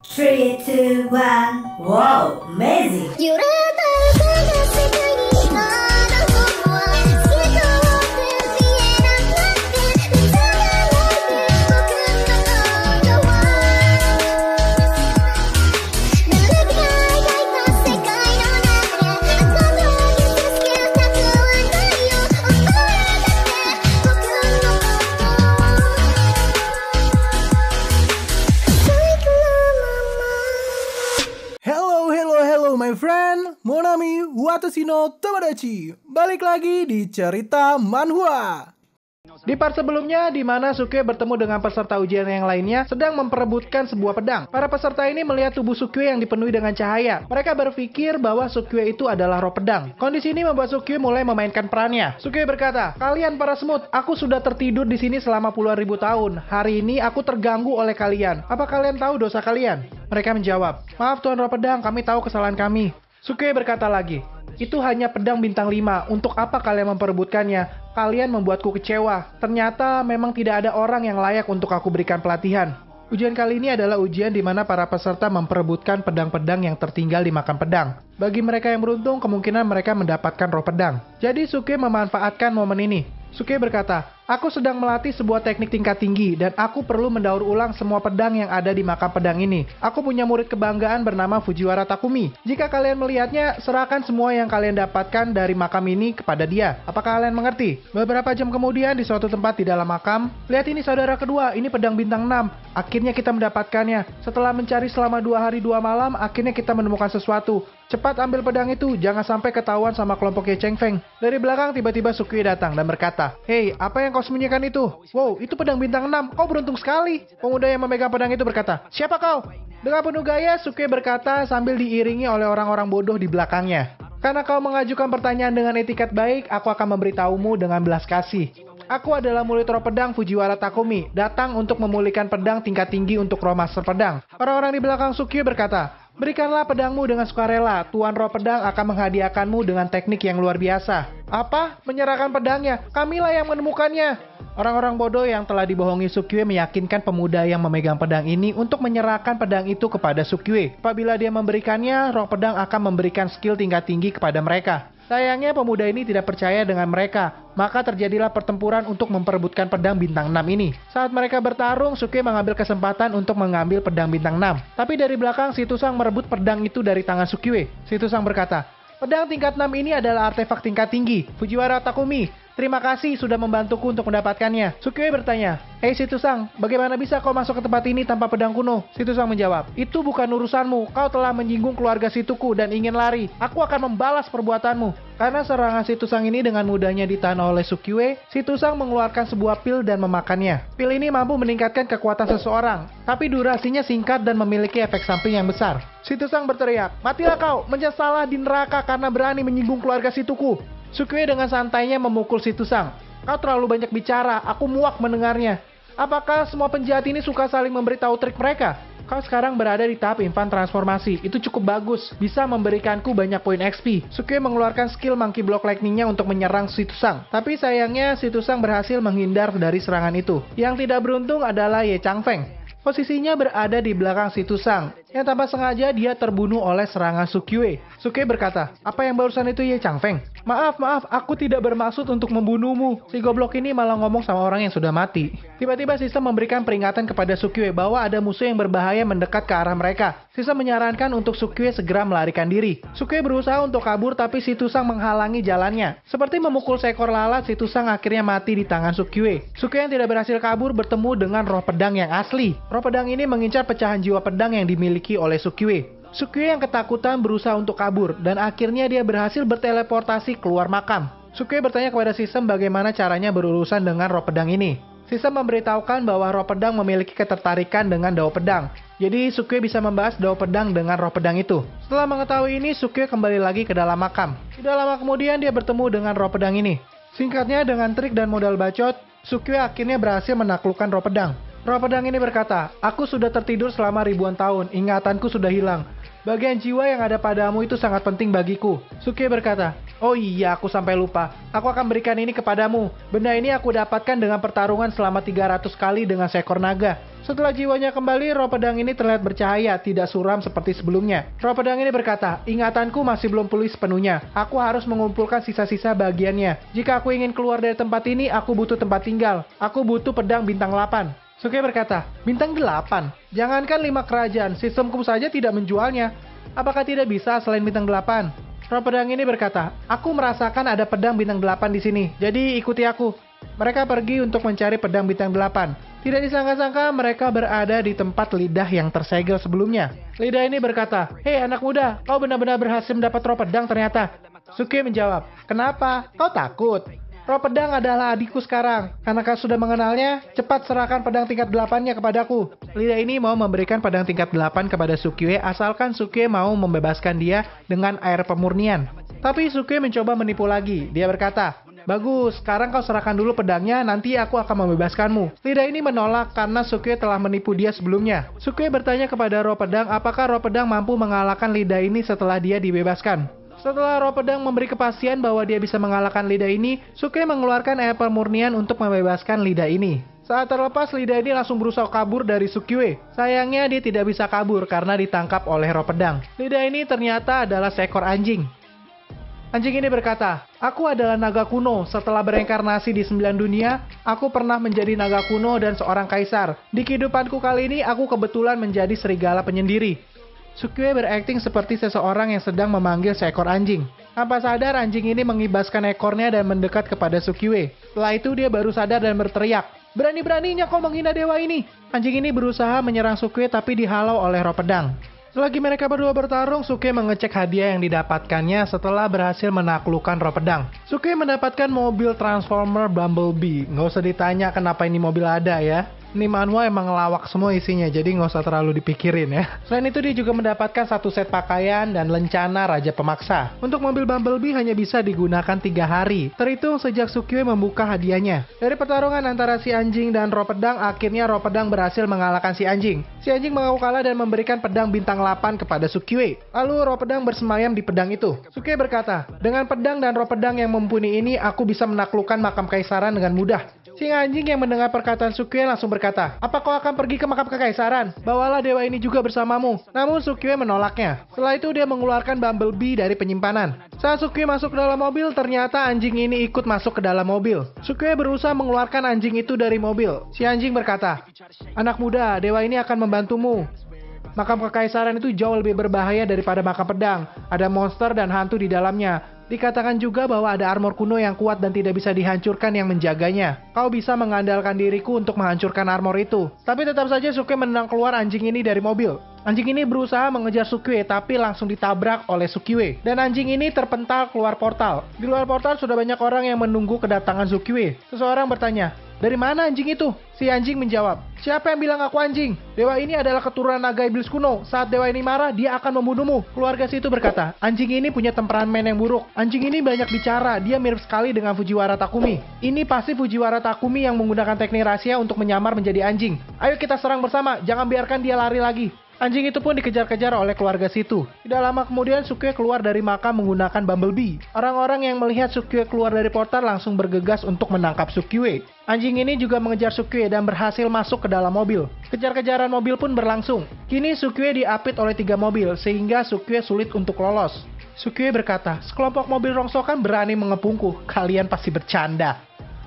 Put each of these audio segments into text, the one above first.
Three, two, one. Wow, amazing! 揺れた世界にまだ僕は透き通って見えなくなって見つめないで僕のことは誰かが描いた世界の中であなたは傷つけたくはないよ覚えて僕のことHello my friend, Monami Watashi no Tomodachi. Balik lagi di cerita manhwa. Di part sebelumnya, di mana Sukue bertemu dengan peserta ujian yang lainnya sedang memperebutkan sebuah pedang. Para peserta ini melihat tubuh Sukue yang dipenuhi dengan cahaya. Mereka berpikir bahwa Sukue itu adalah roh pedang. Kondisi ini membuat Sukue mulai memainkan perannya. Sukue berkata, "Kalian para semut, aku sudah tertidur di sini selama puluhan ribu tahun. Hari ini aku terganggu oleh kalian. Apa kalian tahu dosa kalian?" Mereka menjawab, "Maaf Tuan Roh Pedang, kami tahu kesalahan kami." Sukue berkata lagi, "Itu hanya pedang bintang 5. Untuk apa kalian memperebutkannya? Kalian membuatku kecewa. Ternyata memang tidak ada orang yang layak untuk aku berikan pelatihan." Ujian kali ini adalah ujian di mana para peserta memperebutkan pedang-pedang yang tertinggal di makam pedang. Bagi mereka yang beruntung, kemungkinan mereka mendapatkan roh pedang. Jadi Sukue memanfaatkan momen ini. Sukue berkata, "Aku sedang melatih sebuah teknik tingkat tinggi dan aku perlu mendaur ulang semua pedang yang ada di makam pedang ini. Aku punya murid kebanggaan bernama Fujiwara Takumi. Jika kalian melihatnya, serahkan semua yang kalian dapatkan dari makam ini kepada dia. Apakah kalian mengerti?" Beberapa jam kemudian di suatu tempat di dalam makam, "Lihat ini saudara kedua, ini pedang bintang 6. Akhirnya kita mendapatkannya. Setelah mencari selama 2 hari 2 malam, akhirnya kita menemukan sesuatu. Cepat ambil pedang itu, jangan sampai ketahuan sama kelompok Ye Cheng Feng." Dari belakang tiba-tiba Sukue datang dan berkata, "Hei, apa yang kau sembunyikan itu? Wow, itu pedang bintang 6, kau beruntung sekali." Pemuda yang memegang pedang itu berkata, "Siapa kau?" Dengan penuh gaya, Sukue berkata sambil diiringi oleh orang-orang bodoh di belakangnya, "Karena kau mengajukan pertanyaan dengan etikat baik, aku akan memberitahumu dengan belas kasih. Aku adalah murid roh pedang Fujiwara Takumi, datang untuk memulihkan pedang tingkat tinggi untuk roh master pedang." Orang-orang di belakang Sukue berkata, "Berikanlah pedangmu dengan sukarela. Tuan Roh Pedang akan menghadiahkanmu dengan teknik yang luar biasa." "Apa? Menyerahkan pedangnya? Kamilah yang menemukannya." Orang-orang bodoh yang telah dibohongi Sukue meyakinkan pemuda yang memegang pedang ini untuk menyerahkan pedang itu kepada Sukue. Apabila dia memberikannya, Roh Pedang akan memberikan skill tingkat tinggi kepada mereka. Sayangnya pemuda ini tidak percaya dengan mereka, maka terjadilah pertempuran untuk memperebutkan pedang bintang 6 ini. Saat mereka bertarung, Sukue mengambil kesempatan untuk mengambil pedang bintang 6. Tapi dari belakang, si Tusang merebut pedang itu dari tangan Sukue. Si Tusang berkata, "Pedang tingkat 6 ini adalah artefak tingkat tinggi. Fujiwara Takumi, terima kasih sudah membantuku untuk mendapatkannya." Sukue bertanya, "Hei si Tusang, bagaimana bisa kau masuk ke tempat ini tanpa pedang kuno?" Si Tusang menjawab, "Itu bukan urusanmu. Kau telah menyinggung keluarga si Tuku dan ingin lari. Aku akan membalas perbuatanmu." Karena serangan si Tusang ini dengan mudahnya ditahan oleh Sukue, si Tusang mengeluarkan sebuah pil dan memakannya. Pil ini mampu meningkatkan kekuatan seseorang, tapi durasinya singkat dan memiliki efek samping yang besar. Si Tusang berteriak, "Matilah kau, menyesalah di neraka karena berani menyinggung keluarga si Tuku." Sukue dengan santainya memukul si Tusang. "Kau terlalu banyak bicara, aku muak mendengarnya. Apakah semua penjahat ini suka saling memberitahu trik mereka? Kau sekarang berada di tahap infant transformasi, itu cukup bagus, bisa memberikanku banyak poin XP." Sukue mengeluarkan skill Monkey Block Lightning-nya untuk menyerang si Tusang. Tapi sayangnya si Tusang berhasil menghindar dari serangan itu. Yang tidak beruntung adalah Ye Chang Feng. Posisinya berada di belakang si Tusang, yang tanpa sengaja dia terbunuh oleh serangan Sukue. Sukue berkata, "Apa yang barusan itu Ye Chang Feng?" Maaf, aku tidak bermaksud untuk membunuhmu." Si goblok ini malah ngomong sama orang yang sudah mati. Tiba-tiba sistem memberikan peringatan kepada Sukue bahwa ada musuh yang berbahaya mendekat ke arah mereka. Sistem menyarankan untuk Sukue segera melarikan diri. Sukue berusaha untuk kabur tapi si Tusang menghalangi jalannya. Seperti memukul seekor lalat, si Tusang akhirnya mati di tangan Sukue. Sukue yang tidak berhasil kabur bertemu dengan roh pedang yang asli. Roh pedang ini mengincar pecahan jiwa pedang yang dimiliki oleh Sukue. Sukue yang ketakutan berusaha untuk kabur, dan akhirnya dia berhasil berteleportasi keluar makam. Sukue bertanya kepada sistem bagaimana caranya berurusan dengan roh pedang ini. Sistem memberitahukan bahwa roh pedang memiliki ketertarikan dengan dao pedang. Jadi Sukue bisa membahas dao pedang dengan roh pedang itu. Setelah mengetahui ini, Sukue kembali lagi ke dalam makam. Tidak lama kemudian dia bertemu dengan roh pedang ini. Singkatnya, dengan trik dan modal bacot, Sukue akhirnya berhasil menaklukkan roh pedang. Roh pedang ini berkata, "Aku sudah tertidur selama ribuan tahun, ingatanku sudah hilang. Bagian jiwa yang ada padamu itu sangat penting bagiku." Sukue berkata, Oh iya, aku sampai lupa. Aku akan berikan ini kepadamu. Benda ini aku dapatkan dengan pertarungan selama 300 kali dengan seekor naga. Setelah jiwanya kembali, roh pedang ini terlihat bercahaya, tidak suram seperti sebelumnya. Roh pedang ini berkata, ingatanku masih belum pulih sepenuhnya. Aku harus mengumpulkan sisa-sisa bagiannya. Jika aku ingin keluar dari tempat ini, aku butuh tempat tinggal. Aku butuh pedang bintang 8. Suke berkata, bintang 8? Jangankan 5 kerajaan, sistemku saja tidak menjualnya. Apakah tidak bisa selain bintang 8? Roh pedang ini berkata, aku merasakan ada pedang bintang 8 di sini, jadi ikuti aku. Mereka pergi untuk mencari pedang bintang 8. Tidak disangka-sangka mereka berada di tempat lidah yang tersegel sebelumnya. Lidah ini berkata, hei anak muda, kau benar-benar berhasil mendapat roh pedang ternyata. Suke menjawab, kenapa? Kau takut? Roh pedang adalah adikku sekarang. Karena kau sudah mengenalnya, cepat serahkan pedang tingkat 8-nya kepadaku. Lidah ini mau memberikan pedang tingkat 8 kepada Sukiwe asalkan Sukiwe mau membebaskan dia dengan air pemurnian. Tapi Sukiwe mencoba menipu lagi. Dia berkata, bagus, sekarang kau serahkan dulu pedangnya, nanti aku akan membebaskanmu. Lidah ini menolak karena Sukiwe telah menipu dia sebelumnya. Sukiwe bertanya kepada roh pedang apakah roh pedang mampu mengalahkan lidah ini setelah dia dibebaskan. Setelah roh pedang memberi kepastian bahwa dia bisa mengalahkan lidah ini, Suke mengeluarkan air pemurnian untuk membebaskan lidah ini. Saat terlepas, lidah ini langsung berusaha kabur dari Sukiwe. Sayangnya dia tidak bisa kabur karena ditangkap oleh roh pedang. Lidah ini ternyata adalah seekor anjing. Anjing ini berkata, aku adalah naga kuno. Setelah bereinkarnasi di 9 dunia, aku pernah menjadi naga kuno dan seorang kaisar. Di kehidupanku kali ini, aku kebetulan menjadi serigala penyendiri. Sukiwe berakting seperti seseorang yang sedang memanggil seekor anjing. Tanpa sadar, anjing ini mengibaskan ekornya dan mendekat kepada Sukiwe. Setelah itu, dia baru sadar dan berteriak, berani-beraninya kau menghina dewa ini. Anjing ini berusaha menyerang Sukiwe tapi dihalau oleh roh pedang. Selagi mereka berdua bertarung, Sukiwe mengecek hadiah yang didapatkannya setelah berhasil menaklukkan roh pedang. Sukiwe mendapatkan mobil Transformer Bumblebee. Nggak usah ditanya kenapa ini mobil ada ya. Ini manhwa emang ngelawak semua isinya, jadi nggak usah terlalu dipikirin ya. Selain itu dia juga mendapatkan 1 set pakaian dan lencana Raja Pemaksa. Untuk mobil Bumblebee hanya bisa digunakan 3 hari, terhitung sejak Sukiwe membuka hadiahnya. Dari pertarungan antara si anjing dan roh pedang, akhirnya roh pedang berhasil mengalahkan si anjing. Si anjing mengaku kalah dan memberikan pedang bintang 8 kepada Sukiwe. Lalu roh pedang bersemayam di pedang itu. Sukiwe berkata, dengan pedang dan roh pedang yang mumpuni ini, aku bisa menaklukkan makam kekaisaran dengan mudah. Si anjing yang mendengar perkataan Sukiwe langsung berkata, apa kau akan pergi ke makam kekaisaran? Bawalah dewa ini juga bersamamu. Namun Sukiwe menolaknya. Setelah itu dia mengeluarkan Bumblebee dari penyimpanan. Saat Sukiwe masuk ke dalam mobil, ternyata anjing ini ikut masuk ke dalam mobil. Sukiwe berusaha mengeluarkan anjing itu dari mobil. Si anjing berkata, anak muda, dewa ini akan membantumu. Makam kekaisaran itu jauh lebih berbahaya daripada makam pedang. Ada monster dan hantu di dalamnya. Dikatakan juga bahwa ada armor kuno yang kuat dan tidak bisa dihancurkan yang menjaganya. Kau bisa mengandalkan diriku untuk menghancurkan armor itu. Tapi tetap saja Sukiwe menendang keluar anjing ini dari mobil. Anjing ini berusaha mengejar Sukiwe tapi langsung ditabrak oleh Sukiwe. Dan anjing ini terpental keluar portal. Di luar portal sudah banyak orang yang menunggu kedatangan Sukiwe. Seseorang bertanya, dari mana anjing itu? Si anjing menjawab, siapa yang bilang aku anjing? Dewa ini adalah keturunan naga iblis kuno. Saat dewa ini marah, dia akan membunuhmu. Keluarga situ berkata, anjing ini punya temperamen yang buruk. Anjing ini banyak bicara. Dia mirip sekali dengan Fujiwara Takumi. Ini pasti Fujiwara Takumi yang menggunakan teknik rahasia untuk menyamar menjadi anjing. Ayo kita serang bersama. Jangan biarkan dia lari lagi. Anjing itu pun dikejar-kejar oleh keluarga situ. Tidak lama kemudian Sukiwe keluar dari makam menggunakan Bumblebee. Orang-orang yang melihat Sukiwe keluar dari portal langsung bergegas untuk menangkap Sukiwe. Anjing ini juga mengejar Sukiwe dan berhasil masuk ke dalam mobil. Kejar-kejaran mobil pun berlangsung. Kini Sukiwe diapit oleh 3 mobil sehingga Sukiwe sulit untuk lolos. Sukiwe berkata, sekelompok mobil rongsokan berani mengepungku. Kalian pasti bercanda.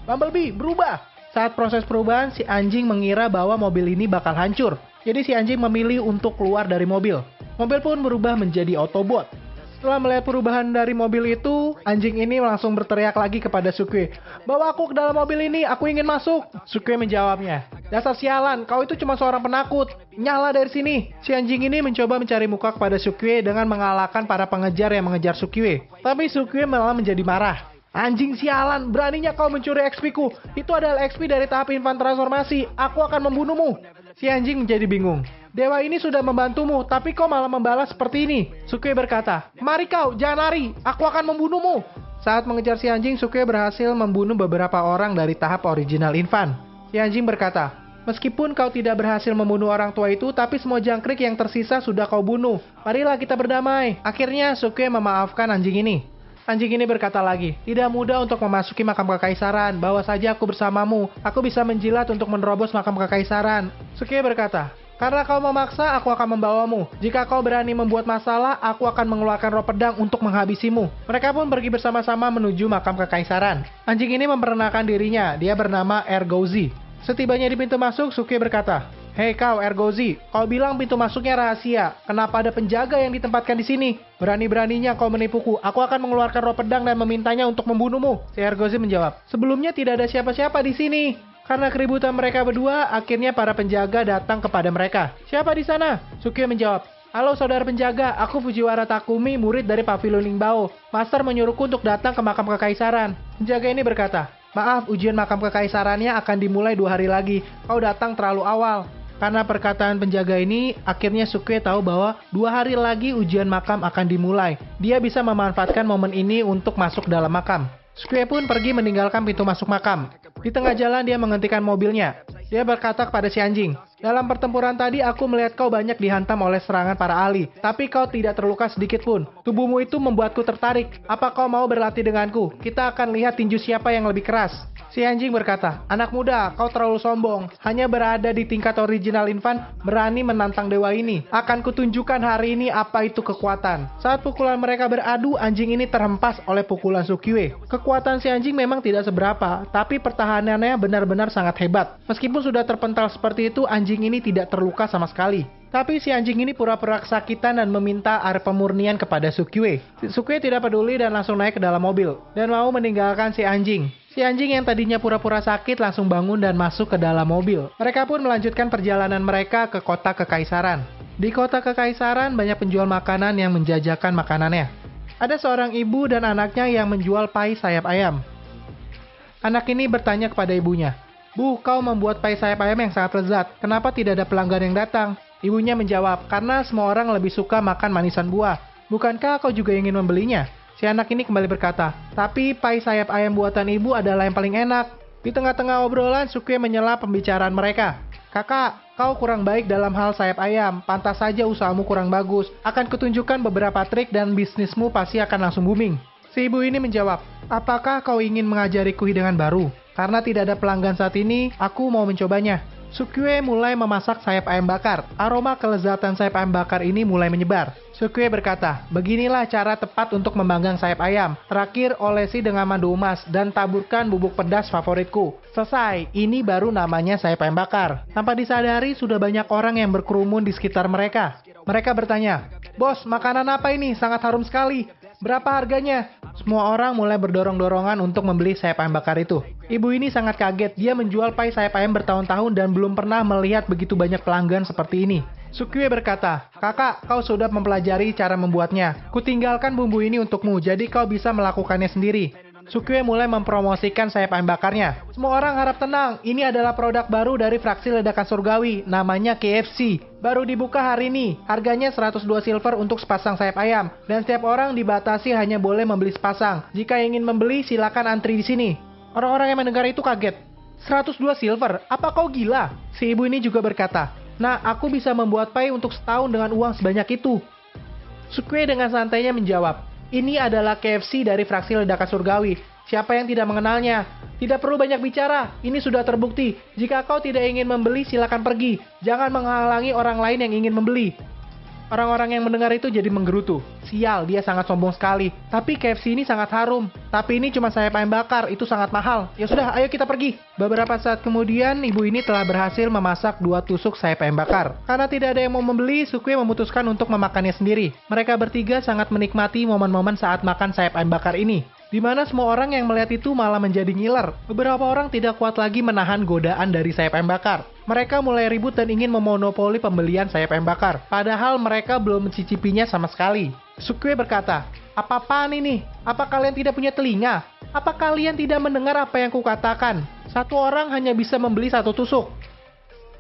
Bumblebee berubah. Saat proses perubahan, si anjing mengira bahwa mobil ini bakal hancur. Jadi si anjing memilih untuk keluar dari mobil. Mobil pun berubah menjadi Autobot. Setelah melihat perubahan dari mobil itu, anjing ini langsung berteriak lagi kepada Sukiwe. Bawa aku ke dalam mobil ini, aku ingin masuk. Sukiwe menjawabnya, dasar sialan, kau itu cuma seorang penakut. Nyala dari sini. Si anjing ini mencoba mencari muka kepada Sukiwe dengan mengalahkan para pengejar yang mengejar Sukiwe. Tapi Sukiwe malah menjadi marah. Anjing sialan, beraninya kau mencuri XP ku. Itu adalah XP dari tahap infan transformasi. Aku akan membunuhmu. Si anjing menjadi bingung. Dewa ini sudah membantumu, tapi kau malah membalas seperti ini. Sukiwe berkata, mari kau, jangan lari. Aku akan membunuhmu. Saat mengejar si anjing, Sukiwe berhasil membunuh beberapa orang dari tahap original infan. Si anjing berkata, meskipun kau tidak berhasil membunuh orang tua itu, tapi semua jangkrik yang tersisa sudah kau bunuh. Marilah kita berdamai. Akhirnya Sukiwe memaafkan anjing ini. Anjing ini berkata lagi, tidak mudah untuk memasuki makam kekaisaran. Bawa saja aku bersamamu. Aku bisa menjilat untuk menerobos makam kekaisaran. Sukie berkata, karena kau memaksa, aku akan membawamu. Jika kau berani membuat masalah, aku akan mengeluarkan roh pedang untuk menghabisimu. Mereka pun pergi bersama-sama menuju makam kekaisaran. Anjing ini memperkenalkan dirinya. Dia bernama Ergozi. Setibanya di pintu masuk, Sukie berkata, hei kau Ergozi, kau bilang pintu masuknya rahasia. Kenapa ada penjaga yang ditempatkan di sini? Berani-beraninya kau menipuku. Aku akan mengeluarkan roh pedang dan memintanya untuk membunuhmu. Si Ergozi menjawab, sebelumnya tidak ada siapa-siapa di sini. Karena keributan mereka berdua, akhirnya para penjaga datang kepada mereka. Siapa di sana? Sukie menjawab, halo saudara penjaga, aku Fujiwara Takumi, murid dari Pavilion Lingbao. Master menyuruhku untuk datang ke makam kekaisaran. Penjaga ini berkata, maaf, ujian makam kekaisarannya akan dimulai 2 hari lagi. Kau datang terlalu awal. Karena perkataan penjaga ini, akhirnya Sukie tahu bahwa 2 hari lagi ujian makam akan dimulai. Dia bisa memanfaatkan momen ini untuk masuk dalam makam. Sukie pun pergi meninggalkan pintu masuk makam. Di tengah jalan dia menghentikan mobilnya. Dia berkata kepada si anjing, dalam pertempuran tadi aku melihat kau banyak dihantam oleh serangan para ahli, tapi kau tidak terluka sedikit pun. Tubuhmu itu membuatku tertarik. Apa kau mau berlatih denganku? Kita akan lihat tinju siapa yang lebih keras. Si anjing berkata, anak muda, kau terlalu sombong. Hanya berada di tingkat original infant, berani menantang dewa ini. Akan kutunjukkan hari ini apa itu kekuatan. Saat pukulan mereka beradu, anjing ini terhempas oleh pukulan Sukie. Kekuatan si anjing memang tidak seberapa, tapi pertahanannya benar-benar sangat hebat. Meskipun sudah terpental seperti itu, anjing ini tidak terluka sama sekali. Tapi si anjing ini pura-pura kesakitan dan meminta air pemurnian kepada Sukie. Sukie tidak peduli dan langsung naik ke dalam mobil, dan mau meninggalkan si anjing. Si anjing yang tadinya pura-pura sakit langsung bangun dan masuk ke dalam mobil. Mereka pun melanjutkan perjalanan mereka ke kota kekaisaran. Di kota kekaisaran banyak penjual makanan yang menjajakan makanannya. Ada seorang ibu dan anaknya yang menjual pai sayap ayam. Anak ini bertanya kepada ibunya, Bu, kau membuat pai sayap ayam yang sangat lezat. Kenapa tidak ada pelanggan yang datang? Ibunya menjawab, karena semua orang lebih suka makan manisan buah. Bukankah kau juga ingin membelinya? Si anak ini kembali berkata, tapi pai sayap ayam buatan ibu adalah yang paling enak. Di tengah-tengah obrolan, Sukie menyela pembicaraan mereka. Kakak, kau kurang baik dalam hal sayap ayam. Pantas saja usahamu kurang bagus. Akan kutunjukkan beberapa trik dan bisnismu pasti akan langsung booming. Si ibu ini menjawab, apakah kau ingin mengajariku hidangan baru? Karena tidak ada pelanggan saat ini, aku mau mencobanya. Sukie mulai memasak sayap ayam bakar. Aroma kelezatan sayap ayam bakar ini mulai menyebar. Sukie berkata, beginilah cara tepat untuk memanggang sayap ayam. Terakhir, olesi dengan madu emas dan taburkan bubuk pedas favoritku. Selesai, ini baru namanya sayap ayam bakar. Tanpa disadari, sudah banyak orang yang berkerumun di sekitar mereka. Mereka bertanya, bos, makanan apa ini? Sangat harum sekali. Berapa harganya? Semua orang mulai berdorong-dorongan untuk membeli sayap ayam bakar itu. Ibu ini sangat kaget, dia menjual pai sayap ayam bertahun-tahun dan belum pernah melihat begitu banyak pelanggan seperti ini. Sukie berkata, kakak, kau sudah mempelajari cara membuatnya. Kutinggalkan bumbu ini untukmu, jadi kau bisa melakukannya sendiri. Sukie mulai mempromosikan sayap ayam bakarnya. Semua orang harap tenang, ini adalah produk baru dari fraksi ledakan surgawi, namanya KFC. Baru dibuka hari ini, harganya 102 silver untuk sepasang sayap ayam. Dan setiap orang dibatasi hanya boleh membeli sepasang. Jika ingin membeli, silakan antri di sini. Orang-orang yang mendengar itu kaget. 102 silver? Apa kau gila? Si ibu ini juga berkata, nah, aku bisa membuat pai untuk setahun dengan uang sebanyak itu. Sukie dengan santainya menjawab, ini adalah KFC dari fraksi ledakan surgawi. Siapa yang tidak mengenalnya? Tidak perlu banyak bicara, ini sudah terbukti. Jika kau tidak ingin membeli, silakan pergi. Jangan menghalangi orang lain yang ingin membeli. Orang-orang yang mendengar itu jadi menggerutu. Sial, dia sangat sombong sekali. Tapi KFC ini sangat harum. Tapi ini cuma sayap ayam bakar, itu sangat mahal. Ya sudah, ayo kita pergi. Beberapa saat kemudian, ibu ini telah berhasil memasak 2 tusuk sayap ayam bakar. Karena tidak ada yang mau membeli, Sukie memutuskan untuk memakannya sendiri. Mereka bertiga sangat menikmati momen-momen saat makan sayap ayam bakar ini. Di mana semua orang yang melihat itu malah menjadi ngiler. Beberapa orang tidak kuat lagi menahan godaan dari sayap ayam bakar. Mereka mulai ribut dan ingin memonopoli pembelian sayap ayam bakar. Padahal mereka belum mencicipinya sama sekali. Sukie berkata, apa-apaan ini? Apa kalian tidak punya telinga? Apa kalian tidak mendengar apa yang kukatakan? Satu orang hanya bisa membeli 1 tusuk.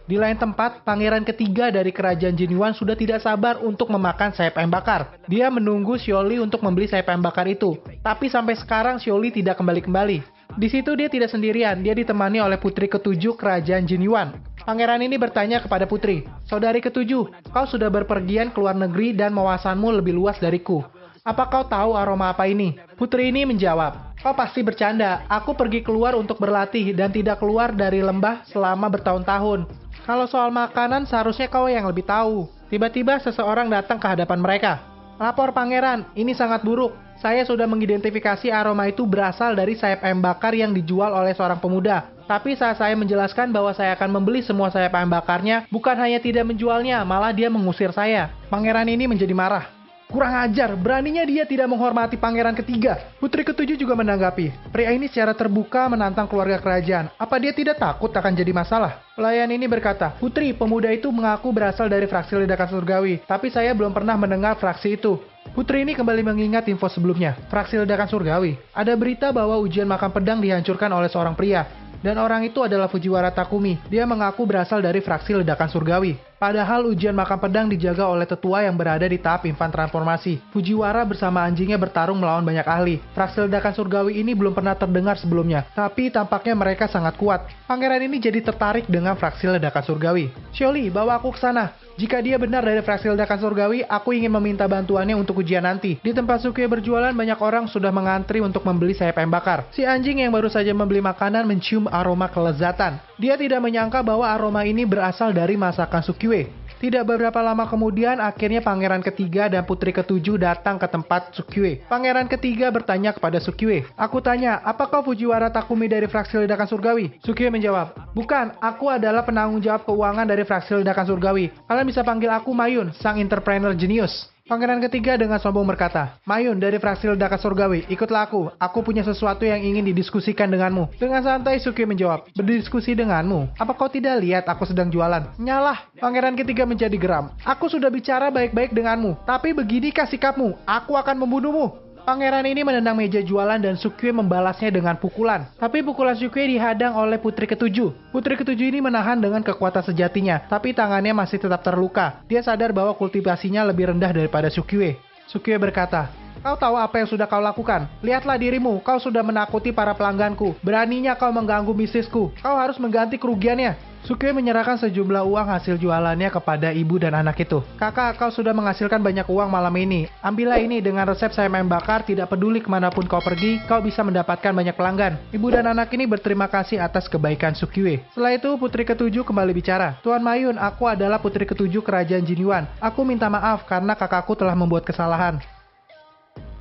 Di lain tempat, pangeran ketiga dari kerajaan Jin Yuan sudah tidak sabar untuk memakan sayap ayam bakar. Dia menunggu Xiaoli untuk membeli sayap ayam bakar itu. Tapi sampai sekarang Xiaoli tidak kembali-kembali. Di situ dia tidak sendirian, dia ditemani oleh putri ketujuh kerajaan Jin Yuan. Pangeran ini bertanya kepada putri, saudari ketujuh, kau sudah berpergian ke luar negeri dan wawasanmu lebih luas dariku. Apa kau tahu aroma apa ini? Putri ini menjawab, kau pasti bercanda. Aku pergi keluar untuk berlatih dan tidak keluar dari lembah selama bertahun-tahun. Kalau soal makanan seharusnya kau yang lebih tahu. Tiba-tiba seseorang datang ke hadapan mereka. Lapor pangeran, ini sangat buruk. Saya sudah mengidentifikasi aroma itu berasal dari sayap ayam bakar yang dijual oleh seorang pemuda. Tapi saat saya menjelaskan bahwa saya akan membeli semua sayap ayam bakarnya, bukan hanya tidak menjualnya, malah dia mengusir saya. Pangeran ini menjadi marah. Kurang ajar, beraninya dia tidak menghormati pangeran ketiga. Putri ketujuh juga menanggapi. Pria ini secara terbuka menantang keluarga kerajaan. Apa dia tidak takut akan jadi masalah? Pelayan ini berkata, Putri, pemuda itu mengaku berasal dari fraksi ledakan surgawi. Tapi saya belum pernah mendengar fraksi itu. Putri ini kembali mengingat info sebelumnya. Fraksi ledakan surgawi. Ada berita bahwa ujian makan pedang dihancurkan oleh seorang pria. Dan orang itu adalah Fujiwara Takumi. Dia mengaku berasal dari fraksi ledakan surgawi. Padahal ujian makan pedang dijaga oleh tetua yang berada di tahap infan transformasi. Fujiwara bersama anjingnya bertarung melawan banyak ahli. Fraksi ledakan surgawi ini belum pernah terdengar sebelumnya. Tapi tampaknya mereka sangat kuat. Pangeran ini jadi tertarik dengan fraksi ledakan surgawi. Shioli, bawa aku ke sana. Jika dia benar dari fraksi ledakan surgawi, aku ingin meminta bantuannya untuk ujian nanti. Di tempat Sukie berjualan, banyak orang sudah mengantri untuk membeli sayap ayam bakar. Si anjing yang baru saja membeli makanan mencium aroma kelezatan. Dia tidak menyangka bahwa aroma ini berasal dari masakan Sukiwe. Tidak beberapa lama kemudian, akhirnya pangeran ketiga dan putri ketujuh datang ke tempat Sukiwe. Pangeran ketiga bertanya kepada Sukiwe, aku tanya, apakah Fujiwara Takumi dari fraksi ledakan surgawi? Sukiwe menjawab, bukan, aku adalah penanggung jawab keuangan dari fraksi ledakan surgawi. Kalian bisa panggil aku Mayun, sang entrepreneur jenius. Pangeran ketiga dengan sombong berkata, Mayun dari fraksi ledakan surgawi, ikutlah aku punya sesuatu yang ingin didiskusikan denganmu. Dengan santai Sukiwe menjawab, berdiskusi denganmu? Apa kau tidak lihat aku sedang jualan? Nyalah. Pangeran ketiga menjadi geram. Aku sudah bicara baik-baik denganmu, tapi beginikah sikapmu? Aku akan membunuhmu. Pangeran ini menendang meja jualan dan Sukiwe membalasnya dengan pukulan. Tapi pukulan Sukiwe dihadang oleh putri ketujuh. Putri ketujuh ini menahan dengan kekuatan sejatinya, tapi tangannya masih tetap terluka. Dia sadar bahwa kultivasinya lebih rendah daripada Sukiwe. Sukiwe berkata, kau tahu apa yang sudah kau lakukan? Lihatlah dirimu, kau sudah menakuti para pelangganku. Beraninya kau mengganggu bisnisku. Kau harus mengganti kerugiannya. Sukiwe menyerahkan sejumlah uang hasil jualannya kepada ibu dan anak itu. Kakak, kau sudah menghasilkan banyak uang malam ini. Ambillah ini dengan resep sayap ayam bakar, tidak peduli kemanapun kau pergi, kau bisa mendapatkan banyak pelanggan. Ibu dan anak ini berterima kasih atas kebaikan Sukiwe. Setelah itu, putri ketujuh kembali bicara. Tuan Mayun, aku adalah putri ketujuh kerajaan Jinyuan. Aku minta maaf karena kakakku telah membuat kesalahan.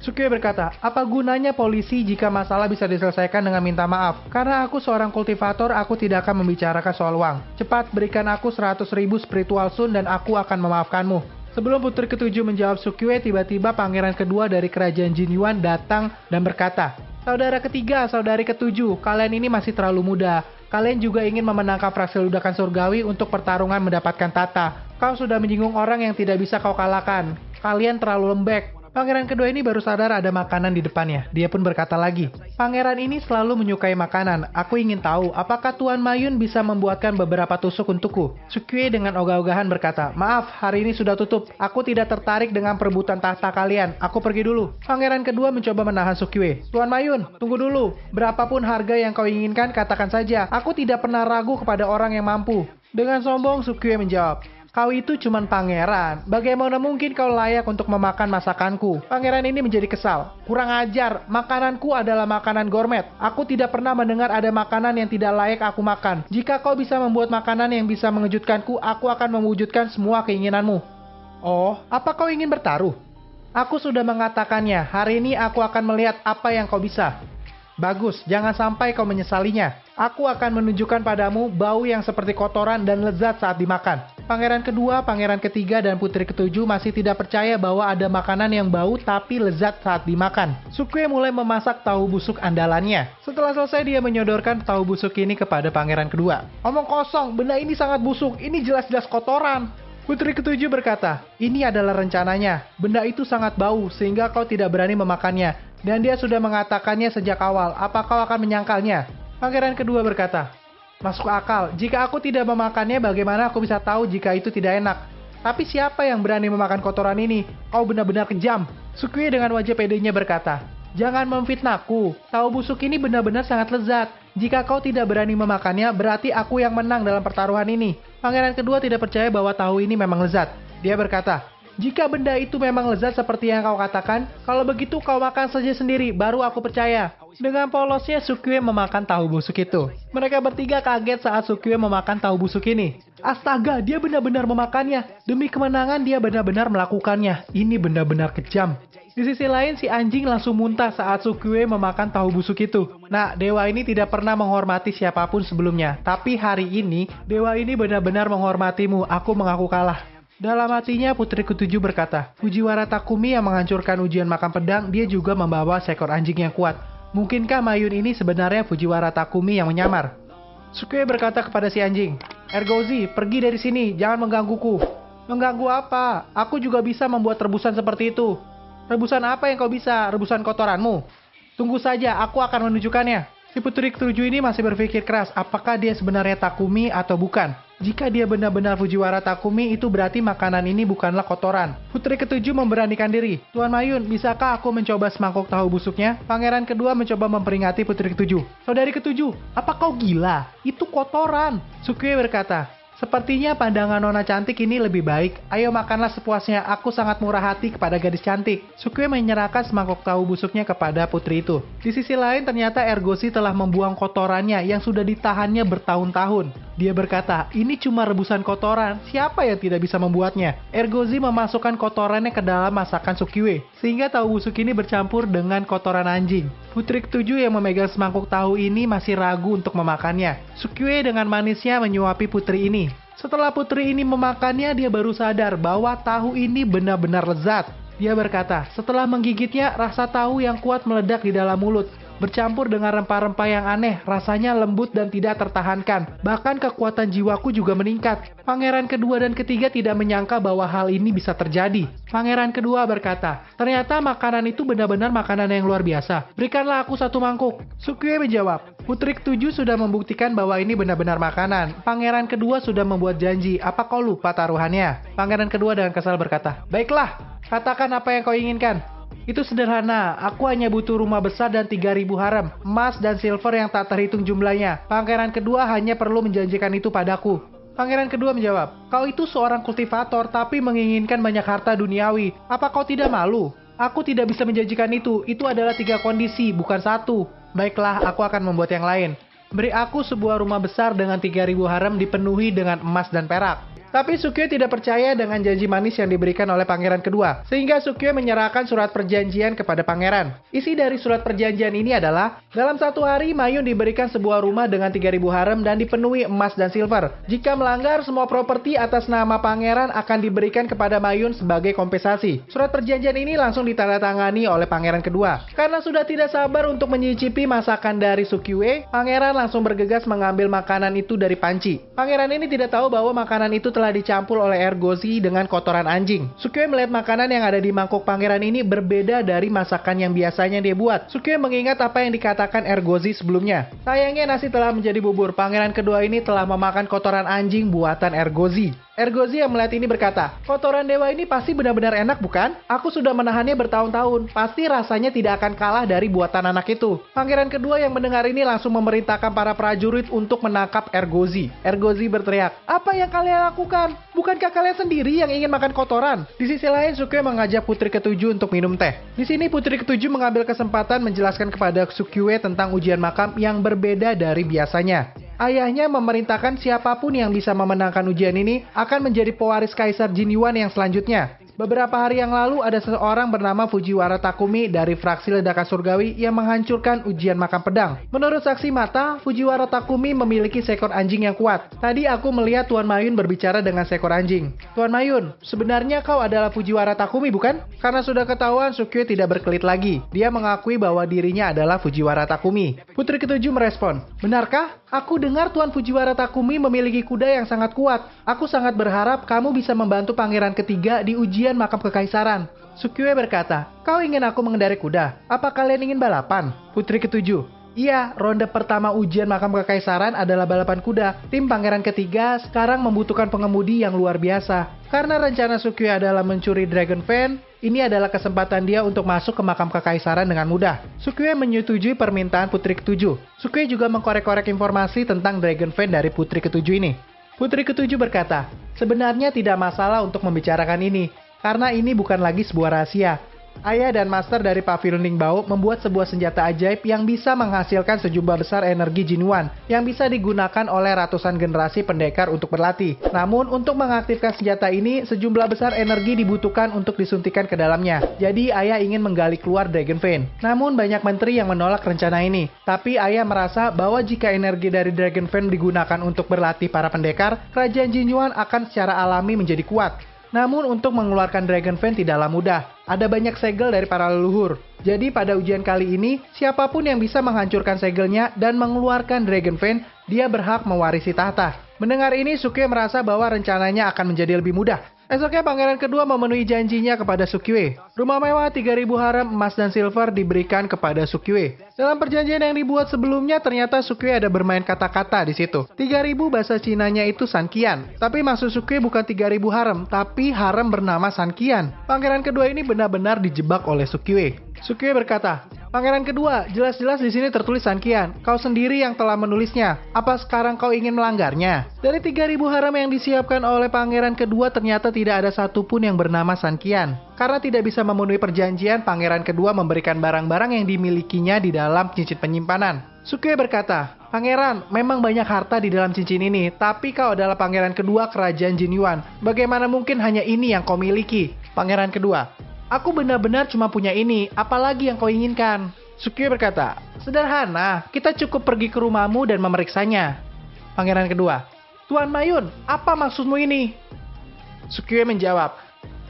Sukiwe berkata, apa gunanya polisi jika masalah bisa diselesaikan dengan minta maaf? Karena aku seorang kultivator, aku tidak akan membicarakan soal uang. Cepat berikan aku 100.000 spiritual sun dan aku akan memaafkanmu. Sebelum putri ketujuh menjawab Sukiwe, tiba-tiba pangeran kedua dari kerajaan Jinyuan datang dan berkata, saudara ketiga, saudari ketujuh, kalian ini masih terlalu muda. Kalian juga ingin memenangkan fraksi ledakan surgawi untuk pertarungan mendapatkan tata. Kau sudah menyinggung orang yang tidak bisa kau kalahkan. Kalian terlalu lembek. Pangeran kedua ini baru sadar ada makanan di depannya. Dia pun berkata lagi, pangeran ini selalu menyukai makanan. Aku ingin tahu, apakah Tuan Mayun bisa membuatkan beberapa tusuk untukku? Sukiwe dengan ogah-ogahan berkata, maaf, hari ini sudah tutup. Aku tidak tertarik dengan perebutan tahta kalian. Aku pergi dulu. Pangeran kedua mencoba menahan Sukiwe. Tuan Mayun, tunggu dulu. Berapapun harga yang kau inginkan, katakan saja. Aku tidak pernah ragu kepada orang yang mampu. Dengan sombong, Sukiwe menjawab, kau itu cuman pangeran. Bagaimana mungkin kau layak untuk memakan masakanku? Pangeran ini menjadi kesal. Kurang ajar, makananku adalah makanan gourmet. Aku tidak pernah mendengar ada makanan yang tidak layak aku makan. Jika kau bisa membuat makanan yang bisa mengejutkanku, aku akan mewujudkan semua keinginanmu. Oh, apa kau ingin bertaruh? Aku sudah mengatakannya, hari ini aku akan melihat apa yang kau bisa. Bagus, jangan sampai kau menyesalinya. Aku akan menunjukkan padamu bau yang seperti kotoran dan lezat saat dimakan. Pangeran kedua, pangeran ketiga, dan putri ketujuh masih tidak percaya bahwa ada makanan yang bau tapi lezat saat dimakan. Sukiwe mulai memasak tahu busuk andalannya. Setelah selesai, dia menyodorkan tahu busuk ini kepada pangeran kedua. Omong kosong, benda ini sangat busuk. Ini jelas-jelas kotoran. Putri ketujuh berkata, ini adalah rencananya. Benda itu sangat bau sehingga kau tidak berani memakannya. Dan dia sudah mengatakannya sejak awal. Apa kau akan menyangkalnya? Pangeran kedua berkata, masuk akal. Jika aku tidak memakannya, bagaimana aku bisa tahu jika itu tidak enak? Tapi siapa yang berani memakan kotoran ini? Kau benar-benar kejam. Sukiwe dengan wajah pedenya berkata, jangan memfitnahku. Tahu busuk ini benar-benar sangat lezat. Jika kau tidak berani memakannya, berarti aku yang menang dalam pertaruhan ini. Pangeran kedua tidak percaya bahwa tahu ini memang lezat. Dia berkata, Jika benda itu memang lezat seperti yang kau katakan, kalau begitu kau makan saja sendiri, baru aku percaya. Dengan polosnya Sukyue memakan tahu busuk itu. Mereka bertiga kaget saat Sukyue memakan tahu busuk ini. Astaga, dia benar-benar memakannya. Demi kemenangan dia benar-benar melakukannya. Ini benar-benar kejam. Di sisi lain, si anjing langsung muntah saat Sukyue memakan tahu busuk itu. Nah, dewa ini tidak pernah menghormati siapapun sebelumnya. Tapi hari ini, dewa ini benar-benar menghormatimu. Aku mengaku kalah. Dalam hatinya, putri ketujuh berkata, Fujiwara Takumi yang menghancurkan ujian makam pedang, dia juga membawa seekor anjing yang kuat. Mungkinkah Mayun ini sebenarnya Fujiwara Takumi yang menyamar? Sukyue berkata kepada si anjing, Ergozi, pergi dari sini, jangan menggangguku. Mengganggu apa? Aku juga bisa membuat rebusan seperti itu. Rebusan apa yang kau bisa? Rebusan kotoranmu? Tunggu saja, aku akan menunjukkannya. Si putri ketujuh ini masih berpikir keras, apakah dia sebenarnya Takumi atau bukan? Jika dia benar-benar Fujiwara Takumi, itu berarti makanan ini bukanlah kotoran. Putri ketujuh memberanikan diri. Tuan Mayun, bisakah aku mencoba semangkuk tahu busuknya? Pangeran kedua mencoba memperingati putri ketujuh. Saudari ketujuh, apa kau gila? Itu kotoran. Sukyue berkata, sepertinya pandangan nona cantik ini lebih baik. Ayo makanlah sepuasnya, aku sangat murah hati kepada gadis cantik. Sukyue menyerahkan semangkuk tahu busuknya kepada putri itu. Di sisi lain ternyata Ergozi telah membuang kotorannya yang sudah ditahannya bertahun-tahun. Dia berkata, ini cuma rebusan kotoran, siapa yang tidak bisa membuatnya? Ergozi memasukkan kotorannya ke dalam masakan Sukyue, sehingga tahu busuk ini bercampur dengan kotoran anjing. Putri ketujuh yang memegang semangkuk tahu ini masih ragu untuk memakannya. Sukyue dengan manisnya menyuapi putri ini. Setelah putri ini memakannya, dia baru sadar bahwa tahu ini benar-benar lezat. Dia berkata, setelah menggigitnya, rasa tahu yang kuat meledak di dalam mulut. Bercampur dengan rempah-rempah yang aneh, rasanya lembut dan tidak tertahankan. Bahkan kekuatan jiwaku juga meningkat. Pangeran kedua dan ketiga tidak menyangka bahwa hal ini bisa terjadi. Pangeran kedua berkata, ternyata makanan itu benar-benar makanan yang luar biasa. Berikanlah aku satu mangkuk. Sukyue menjawab, putri ketujuh sudah membuktikan bahwa ini benar-benar makanan. Pangeran kedua sudah membuat janji. Apa kau lupa taruhannya? Pangeran kedua dengan kesal berkata, baiklah, katakan apa yang kau inginkan. Itu sederhana, aku hanya butuh rumah besar dan 3.000 harem, emas dan silver yang tak terhitung jumlahnya. Pangeran kedua hanya perlu menjanjikan itu padaku. Pangeran kedua menjawab, kau itu seorang kultivator tapi menginginkan banyak harta duniawi. Apa kau tidak malu? Aku tidak bisa menjanjikan itu adalah 3 kondisi, bukan 1. Baiklah, aku akan membuat yang lain. Beri aku sebuah rumah besar dengan 3.000 harem dipenuhi dengan emas dan perak. Tapi Sukyue tidak percaya dengan janji manis yang diberikan oleh pangeran kedua, sehingga Sukyue menyerahkan surat perjanjian kepada pangeran. Isi dari surat perjanjian ini adalah, dalam 1 hari Mayun diberikan sebuah rumah dengan 3.000 harem dan dipenuhi emas dan silver. Jika melanggar, semua properti atas nama pangeran akan diberikan kepada Mayun sebagai kompensasi. Surat perjanjian ini langsung ditandatangani oleh pangeran kedua. Karena sudah tidak sabar untuk menyicipi masakan dari Sukyue, pangeran langsung bergegas mengambil makanan itu dari panci. Pangeran ini tidak tahu bahwa makanan itu telah dicampur oleh Ergozi dengan kotoran anjing. Sukyue melihat makanan yang ada di mangkuk pangeran ini berbeda dari masakan yang biasanya dia buat. Sukyue mengingat apa yang dikatakan Ergozi sebelumnya. Sayangnya nasi telah menjadi bubur. Pangeran kedua ini telah memakan kotoran anjing buatan Ergozi. Ergozi yang melihat ini berkata, kotoran dewa ini pasti benar-benar enak bukan? Aku sudah menahannya bertahun-tahun. Pasti rasanya tidak akan kalah dari buatan anak itu. Pangeran kedua yang mendengar ini langsung memerintahkan para prajurit untuk menangkap Ergozi. Ergozi berteriak, apa yang kalian lakukan? Bukankah kalian sendiri yang ingin makan kotoran? Di sisi lain, Sukyue mengajak putri ketujuh untuk minum teh. Di sini putri ketujuh mengambil kesempatan menjelaskan kepada Sukyue tentang ujian makam yang berbeda dari biasanya. Ayahnya memerintahkan siapapun yang bisa memenangkan ujian ini akan menjadi pewaris Kaisar Jin Yuan yang selanjutnya. Beberapa hari yang lalu ada seseorang bernama Fujiwara Takumi dari fraksi ledakan surgawi yang menghancurkan ujian makam pedang. Menurut saksi mata, Fujiwara Takumi memiliki seekor anjing yang kuat. Tadi aku melihat Tuan Mayun berbicara dengan seekor anjing. Tuan Mayun, sebenarnya kau adalah Fujiwara Takumi bukan? Karena sudah ketahuan, Sukyue tidak berkelit lagi. Dia mengakui bahwa dirinya adalah Fujiwara Takumi. Putri ketujuh merespon, benarkah? Aku dengar Tuan Fujiwara Takumi memiliki kuda yang sangat kuat. Aku sangat berharap kamu bisa membantu pangeran ketiga di ujian makam kekaisaran. Sukyue berkata, kau ingin aku mengendarai kuda? Apa kalian ingin balapan? Putri ketujuh, iya, ronde pertama ujian makam kekaisaran adalah balapan kuda. Tim pangeran ketiga sekarang membutuhkan pengemudi yang luar biasa. Karena rencana Sukyue adalah mencuri Dragon Fan, ini adalah kesempatan dia untuk masuk ke makam kekaisaran dengan mudah. Sukyue menyetujui permintaan putri ketujuh. Sukyue juga mengkorek-korek informasi tentang Dragon Fan dari putri ketujuh ini. Putri ketujuh berkata, sebenarnya tidak masalah untuk membicarakan ini. Karena ini bukan lagi sebuah rahasia. Ayah dan master dari Pavilion Ningbao membuat sebuah senjata ajaib yang bisa menghasilkan sejumlah besar energi Jinyuan yang bisa digunakan oleh ratusan generasi pendekar untuk berlatih. Namun, untuk mengaktifkan senjata ini, sejumlah besar energi dibutuhkan untuk disuntikan ke dalamnya. Jadi, ayah ingin menggali keluar Dragon Vein. Namun, banyak menteri yang menolak rencana ini. Tapi, ayah merasa bahwa jika energi dari Dragon Vein digunakan untuk berlatih para pendekar, kerajaan Jinyuan akan secara alami menjadi kuat. Namun untuk mengeluarkan Dragon Vein tidaklah mudah. Ada banyak segel dari para leluhur. Jadi pada ujian kali ini, siapapun yang bisa menghancurkan segelnya dan mengeluarkan Dragon Vein, dia berhak mewarisi tahta. Mendengar ini, Sukiwe merasa bahwa rencananya akan menjadi lebih mudah. Esoknya pangeran kedua memenuhi janjinya kepada Sukiwe. Rumah mewah 3.000 harem emas dan silver diberikan kepada Sukiwe. Dalam perjanjian yang dibuat sebelumnya, ternyata Sukiwe ada bermain kata-kata di situ. 3.000 bahasa Cinanya itu Sankian. Tapi maksud Sukiwe bukan 3.000 harem, tapi harem bernama Sankian. Pangeran kedua ini benar-benar dijebak oleh Sukiwe. Sukiwe berkata, "Pangeran kedua, jelas-jelas di sini tertulis Sankian. Kau sendiri yang telah menulisnya. Apa sekarang kau ingin melanggarnya?" Dari 3.000 harem yang disiapkan oleh pangeran kedua, ternyata tidak ada satupun yang bernama Sankian. Karena tidak bisa memenuhi perjanjian, pangeran kedua memberikan barang-barang yang dimilikinya di dalam cincin penyimpanan. Sukiwe berkata, "Pangeran, memang banyak harta di dalam cincin ini, tapi kau adalah pangeran kedua kerajaan Jinyuan. Bagaimana mungkin hanya ini yang kau miliki?" Pangeran kedua, "Aku benar-benar cuma punya ini, apalagi yang kau inginkan?" Sukiwe berkata, "Sederhana, kita cukup pergi ke rumahmu dan memeriksanya." Pangeran kedua, "Tuan Mayun, apa maksudmu ini?" Sukiwe menjawab,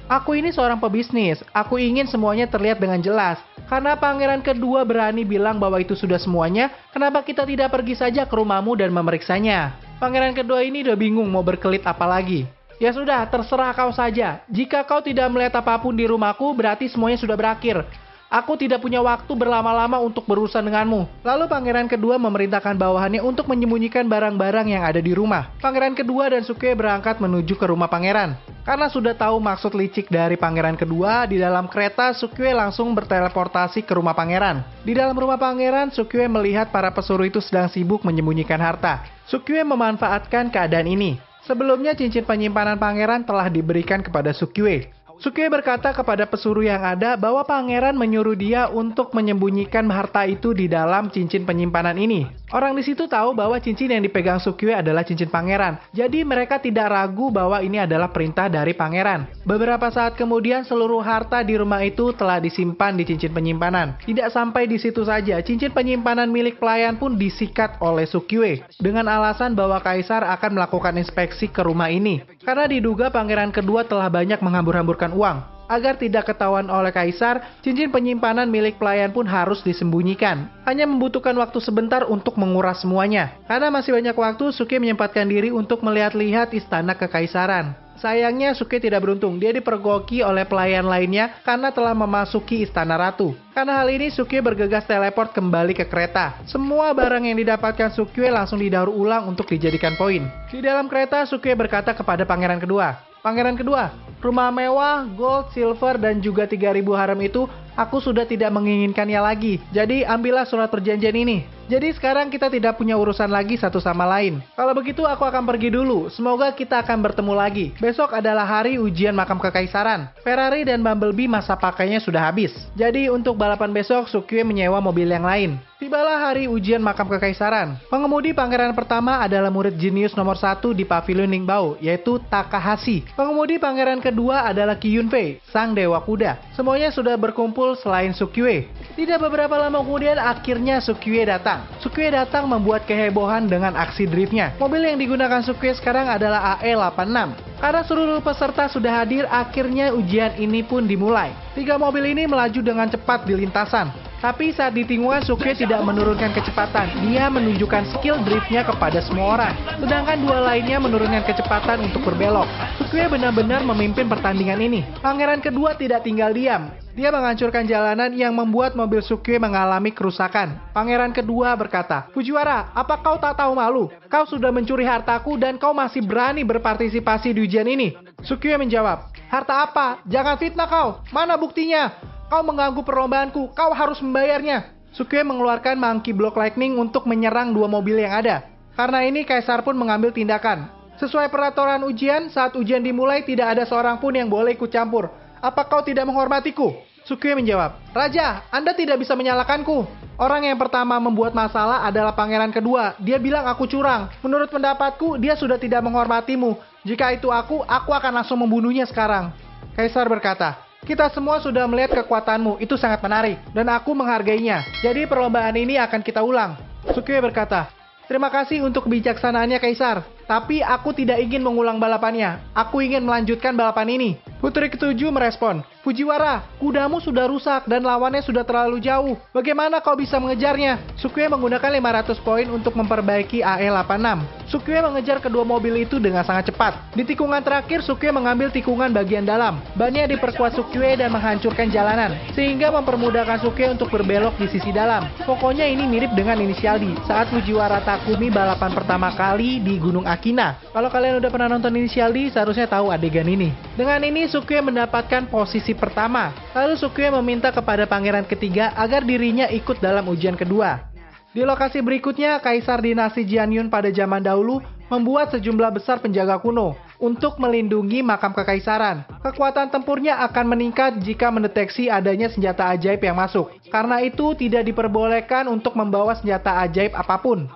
"Aku ini seorang pebisnis, aku ingin semuanya terlihat dengan jelas. Karena pangeran kedua berani bilang bahwa itu sudah semuanya, kenapa kita tidak pergi saja ke rumahmu dan memeriksanya?" Pangeran kedua ini udah bingung mau berkelit apa lagi. "Ya sudah, terserah kau saja. Jika kau tidak melihat apapun di rumahku, berarti semuanya sudah berakhir. Aku tidak punya waktu berlama-lama untuk berurusan denganmu." Lalu pangeran kedua memerintahkan bawahannya untuk menyembunyikan barang-barang yang ada di rumah. Pangeran kedua dan Sukiwe berangkat menuju ke rumah pangeran. Karena sudah tahu maksud licik dari pangeran kedua, di dalam kereta Sukiwe langsung berteleportasi ke rumah pangeran. Di dalam rumah pangeran, Sukiwe melihat para pesuruh itu sedang sibuk menyembunyikan harta. Sukiwe memanfaatkan keadaan ini. Sebelumnya cincin penyimpanan pangeran telah diberikan kepada Sukiwe. Sukiwe berkata kepada pesuruh yang ada bahwa pangeran menyuruh dia untuk menyembunyikan harta itu di dalam cincin penyimpanan ini. Orang di situ tahu bahwa cincin yang dipegang Sukiwe adalah cincin pangeran. Jadi mereka tidak ragu bahwa ini adalah perintah dari pangeran. Beberapa saat kemudian seluruh harta di rumah itu telah disimpan di cincin penyimpanan. Tidak sampai di situ saja, cincin penyimpanan milik pelayan pun disikat oleh Sukiwe dengan alasan bahwa kaisar akan melakukan inspeksi ke rumah ini. Karena diduga pangeran kedua telah banyak menghambur-hamburkan uang. Agar tidak ketahuan oleh kaisar, cincin penyimpanan milik pelayan pun harus disembunyikan. Hanya membutuhkan waktu sebentar untuk menguras semuanya. Karena masih banyak waktu, Sukiwe menyempatkan diri untuk melihat-lihat istana kekaisaran. Sayangnya Sukiwe tidak beruntung, dia dipergoki oleh pelayan lainnya karena telah memasuki istana ratu. Karena hal ini, Sukiwe bergegas teleport kembali ke kereta. Semua barang yang didapatkan Sukiwe langsung didaur ulang untuk dijadikan poin. Di dalam kereta, Sukiwe berkata kepada pangeran kedua, "Pangeran kedua, rumah mewah, gold, silver, dan juga 3.000 harem itu, aku sudah tidak menginginkannya lagi. Jadi ambillah surat perjanjian ini. Jadi sekarang kita tidak punya urusan lagi satu sama lain. Kalau begitu aku akan pergi dulu. Semoga kita akan bertemu lagi. Besok adalah hari ujian makam kekaisaran. Ferrari dan Bumblebee masa pakainya sudah habis. Jadi untuk balapan besok, Sukiwe menyewa mobil yang lain." Tibalah hari ujian makam kekaisaran. Pengemudi pangeran pertama adalah murid jenius nomor 1 di Pavilion Ningbao, yaitu Takahashi. Pengemudi pangeran kedua adalah Ki Yunfei, sang dewa kuda. Semuanya sudah berkumpul selain Sukiwe. Tidak beberapa lama kemudian akhirnya Sukiwe datang. Sukiwe datang membuat kehebohan dengan aksi driftnya. Mobil yang digunakan Sukiwe sekarang adalah AE86. Karena seluruh peserta sudah hadir, akhirnya ujian ini pun dimulai. 3 mobil ini melaju dengan cepat di lintasan. Tapi saat di tikungan, Sukiwe tidak menurunkan kecepatan. Dia menunjukkan skill driftnya kepada semua orang. Sedangkan 2 lainnya menurunkan kecepatan untuk berbelok. Sukiwe benar-benar memimpin pertandingan ini. Pangeran kedua tidak tinggal diam. Dia menghancurkan jalanan yang membuat mobil Sukiwe mengalami kerusakan. Pangeran kedua berkata, "Fujiwara, apa kau tak tahu malu? Kau sudah mencuri hartaku dan kau masih berani berpartisipasi di ujian ini." Sukiwe menjawab, "Harta apa? Jangan fitnah kau. Mana buktinya? Kau mengganggu perlombaanku, kau harus membayarnya." Sukiwe mengeluarkan Monkey Block Lightning untuk menyerang 2 mobil yang ada. Karena ini, kaisar pun mengambil tindakan. Sesuai peraturan ujian, saat ujian dimulai tidak ada seorang pun yang boleh ikut campur. Apa kau tidak menghormatiku? Sukue menjawab, Raja, Anda tidak bisa menyalahkanku. Orang yang pertama membuat masalah adalah pangeran kedua. Dia bilang aku curang. Menurut pendapatku, dia sudah tidak menghormatimu. Jika itu aku akan langsung membunuhnya sekarang. Kaisar berkata, kita semua sudah melihat kekuatanmu, itu sangat menarik. Dan aku menghargainya. Jadi perlombaan ini akan kita ulang. Sukue berkata, terima kasih untuk kebijaksanaannya Kaisar. Tapi aku tidak ingin mengulang balapannya. Aku ingin melanjutkan balapan ini. Putri ketujuh merespon, Fujiwara, kudamu sudah rusak dan lawannya sudah terlalu jauh. Bagaimana kau bisa mengejarnya? Sukue menggunakan 500 poin untuk memperbaiki AE86. Sukue mengejar kedua mobil itu dengan sangat cepat. Di tikungan terakhir, Sukue mengambil tikungan bagian dalam. Bannya diperkuat Sukue dan menghancurkan jalanan, sehingga mempermudahkan Sukue untuk berbelok di sisi dalam. Pokoknya ini mirip dengan inisial D saat Fujiwara Takumi balapan pertama kali di Gunung Akina. Kalau kalian udah pernah nonton inisial D, seharusnya tahu adegan ini. Dengan ini, Sukue mendapatkan posisi pertama. Lalu Sukue meminta kepada pangeran ketiga agar dirinya ikut dalam ujian kedua. Di lokasi berikutnya, Kaisar dinasti Jianyun pada zaman dahulu membuat sejumlah besar penjaga kuno untuk melindungi makam kekaisaran. Kekuatan tempurnya akan meningkat jika mendeteksi adanya senjata ajaib yang masuk. Karena itu, tidak diperbolehkan untuk membawa senjata ajaib apapun.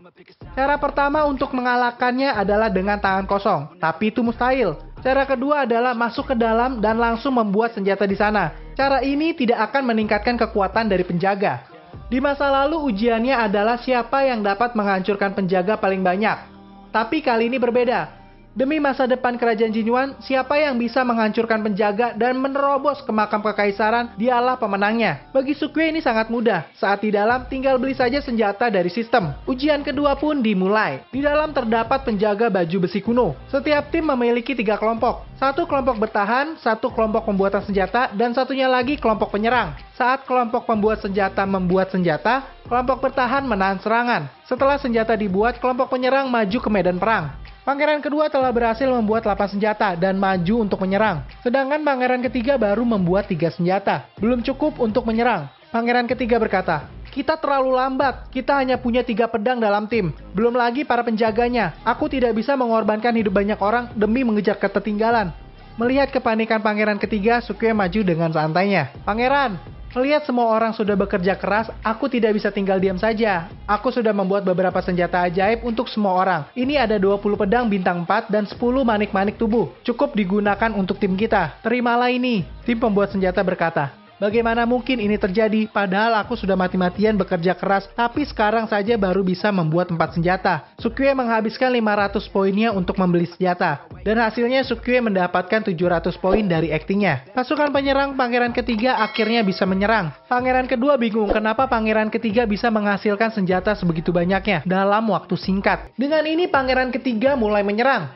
Cara pertama untuk mengalahkannya adalah dengan tangan kosong, tapi itu mustahil. Cara kedua adalah masuk ke dalam dan langsung membuat senjata di sana. Cara ini tidak akan meningkatkan kekuatan dari penjaga. Di masa lalu ujiannya adalah siapa yang dapat menghancurkan penjaga paling banyak. Tapi kali ini berbeda. Demi masa depan kerajaan Jinyuan, siapa yang bisa menghancurkan penjaga dan menerobos ke makam kekaisaran, dialah pemenangnya. Bagi Sukue ini sangat mudah. Saat di dalam, tinggal beli saja senjata dari sistem. Ujian kedua pun dimulai. Di dalam terdapat penjaga baju besi kuno. Setiap tim memiliki 3 kelompok. Satu kelompok bertahan, satu kelompok pembuatan senjata, dan satunya lagi kelompok penyerang. Saat kelompok pembuat senjata membuat senjata, kelompok bertahan menahan serangan. Setelah senjata dibuat, kelompok penyerang maju ke medan perang. Pangeran kedua telah berhasil membuat 8 senjata dan maju untuk menyerang. Sedangkan pangeran ketiga baru membuat 3 senjata. Belum cukup untuk menyerang. Pangeran ketiga berkata, kita terlalu lambat. Kita hanya punya 3 pedang dalam tim. Belum lagi para penjaganya. Aku tidak bisa mengorbankan hidup banyak orang demi mengejar ketertinggalan. Melihat kepanikan pangeran ketiga, Sukue maju dengan santainya. Pangeran, melihat semua orang sudah bekerja keras, aku tidak bisa tinggal diam saja. Aku sudah membuat beberapa senjata ajaib untuk semua orang. Ini ada 20 pedang bintang 4 dan 10 manik-manik tubuh. Cukup digunakan untuk tim kita. Terimalah ini. Tim pembuat senjata berkata, bagaimana mungkin ini terjadi? Padahal aku sudah mati-matian bekerja keras, tapi sekarang saja baru bisa membuat 4 senjata. Sukue menghabiskan 500 poinnya untuk membeli senjata. Dan hasilnya Sukue mendapatkan 700 poin dari aktingnya. Pasukan penyerang pangeran ketiga akhirnya bisa menyerang. Pangeran kedua bingung kenapa pangeran ketiga bisa menghasilkan senjata sebegitu banyaknya dalam waktu singkat. Dengan ini pangeran ketiga mulai menyerang.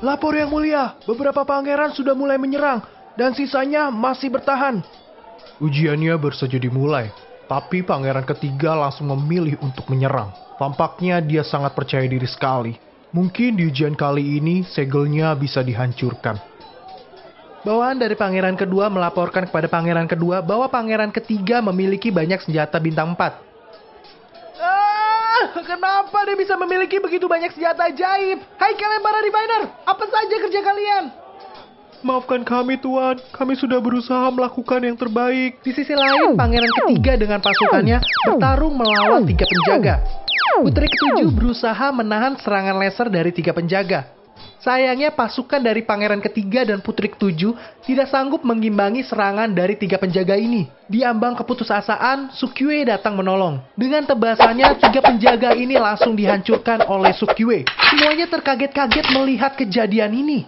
Lapor yang mulia, beberapa pangeran sudah mulai menyerang dan sisanya masih bertahan. Ujiannya baru saja dimulai, tapi pangeran ketiga langsung memilih untuk menyerang. Tampaknya dia sangat percaya diri sekali. Mungkin di ujian kali ini segelnya bisa dihancurkan. Bawahan dari pangeran kedua melaporkan kepada pangeran kedua bahwa pangeran ketiga memiliki banyak senjata bintang 4. Kenapa dia bisa memiliki begitu banyak senjata ajaib? Hai kalian para diviner, apa saja kerja kalian? Maafkan kami Tuan, kami sudah berusaha melakukan yang terbaik. Di sisi lain, pangeran ketiga dengan pasukannya bertarung melawan 3 penjaga. Putri ketujuh berusaha menahan serangan laser dari 3 penjaga. Sayangnya pasukan dari pangeran ketiga dan putri ketujuh tidak sanggup mengimbangi serangan dari 3 penjaga ini. Di ambang keputusasaan, Sukue datang menolong. Dengan tebasannya, 3 penjaga ini langsung dihancurkan oleh Sukue. Semuanya terkaget-kaget melihat kejadian ini.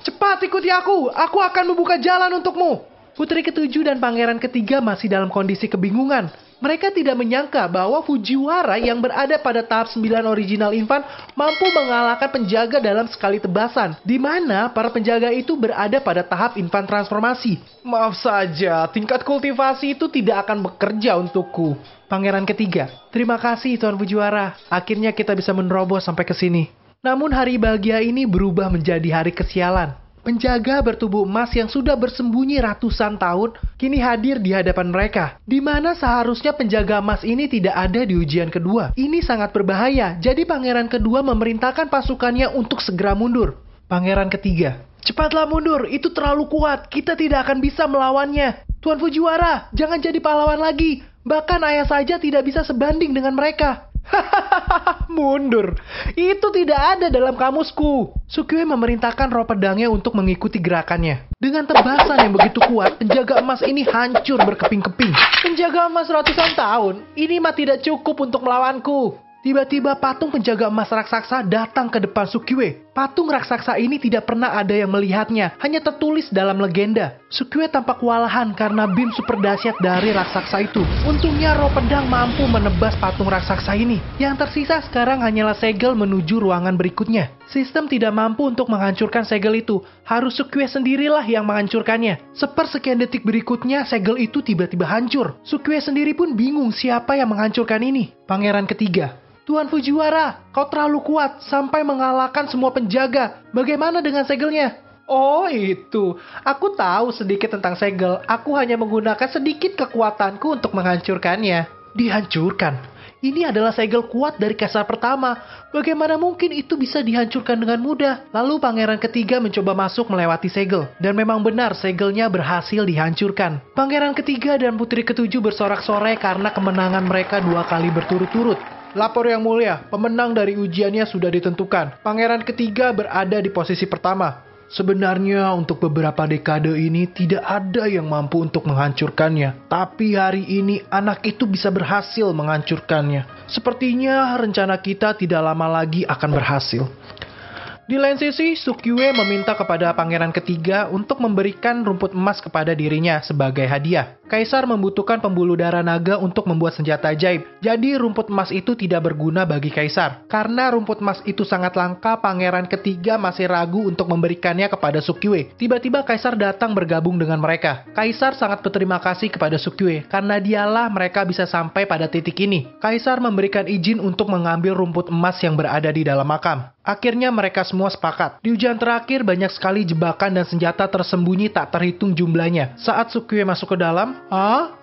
Cepat ikuti aku akan membuka jalan untukmu. Putri ketujuh dan pangeran ketiga masih dalam kondisi kebingungan. Mereka tidak menyangka bahwa Fujiwara yang berada pada tahap 9 original infant mampu mengalahkan penjaga dalam sekali tebasan, di mana para penjaga itu berada pada tahap infant transformasi. Maaf saja, tingkat kultivasi itu tidak akan bekerja untukku. Pangeran ketiga, terima kasih Tuan Fujiwara. Akhirnya kita bisa menerobos sampai ke sini. Namun hari bahagia ini berubah menjadi hari kesialan. Penjaga bertubuh emas yang sudah bersembunyi ratusan tahun kini hadir di hadapan mereka. Di mana seharusnya penjaga emas ini tidak ada di ujian kedua. Ini sangat berbahaya, jadi pangeran kedua memerintahkan pasukannya untuk segera mundur. Pangeran ketiga, cepatlah mundur, itu terlalu kuat, kita tidak akan bisa melawannya. Tuan Fujiwara, jangan jadi pahlawan lagi. Bahkan ayah saja tidak bisa sebanding dengan mereka. Hahaha, mundur. Itu tidak ada dalam kamusku. Sukiwe memerintahkan roh pedangnya untuk mengikuti gerakannya. Dengan tebasan yang begitu kuat, penjaga emas ini hancur berkeping-keping. Penjaga emas ratusan tahun, ini mah tidak cukup untuk melawanku. Tiba-tiba patung penjaga emas raksasa datang ke depan Sukiwe. Patung raksasa ini tidak pernah ada yang melihatnya, hanya tertulis dalam legenda. Sukiwe tampak kewalahan karena bim super dahsyat dari raksasa itu. Untungnya roh pedang mampu menebas patung raksasa ini. Yang tersisa sekarang hanyalah segel menuju ruangan berikutnya. Sistem tidak mampu untuk menghancurkan segel itu. Harus Sukiwe sendirilah yang menghancurkannya. Sepersekian detik berikutnya, segel itu tiba-tiba hancur. Sukiwe sendiri pun bingung siapa yang menghancurkan ini. Pangeran ketiga, Tuan Fujiwara, kau terlalu kuat sampai mengalahkan semua penjaga. Bagaimana dengan segelnya? Oh itu, aku tahu sedikit tentang segel. Aku hanya menggunakan sedikit kekuatanku untuk menghancurkannya. Dihancurkan? Ini adalah segel kuat dari Kaisar pertama. Bagaimana mungkin itu bisa dihancurkan dengan mudah? Lalu pangeran ketiga mencoba masuk melewati segel. Dan memang benar segelnya berhasil dihancurkan. Pangeran ketiga dan putri ketujuh bersorak-sorai karena kemenangan mereka 2 kali berturut-turut. Lapor yang mulia, pemenang dari ujiannya sudah ditentukan. Pangeran ketiga berada di posisi pertama. Sebenarnya untuk beberapa dekade ini tidak ada yang mampu untuk menghancurkannya. Tapi hari ini anak itu bisa berhasil menghancurkannya. Sepertinya rencana kita tidak lama lagi akan berhasil. Di lain sisi, Sukiwe meminta kepada pangeran ketiga untuk memberikan rumput emas kepada dirinya sebagai hadiah. Kaisar membutuhkan pembuluh darah naga untuk membuat senjata ajaib. Jadi rumput emas itu tidak berguna bagi Kaisar. Karena rumput emas itu sangat langka, pangeran ketiga masih ragu untuk memberikannya kepada Sukiwe. Tiba-tiba Kaisar datang bergabung dengan mereka. Kaisar sangat berterima kasih kepada Sukiwe karena dialah mereka bisa sampai pada titik ini. Kaisar memberikan izin untuk mengambil rumput emas yang berada di dalam makam. Akhirnya mereka semua sepakat. Di ujian terakhir banyak sekali jebakan dan senjata tersembunyi tak terhitung jumlahnya. Saat Sukiwe masuk ke dalam,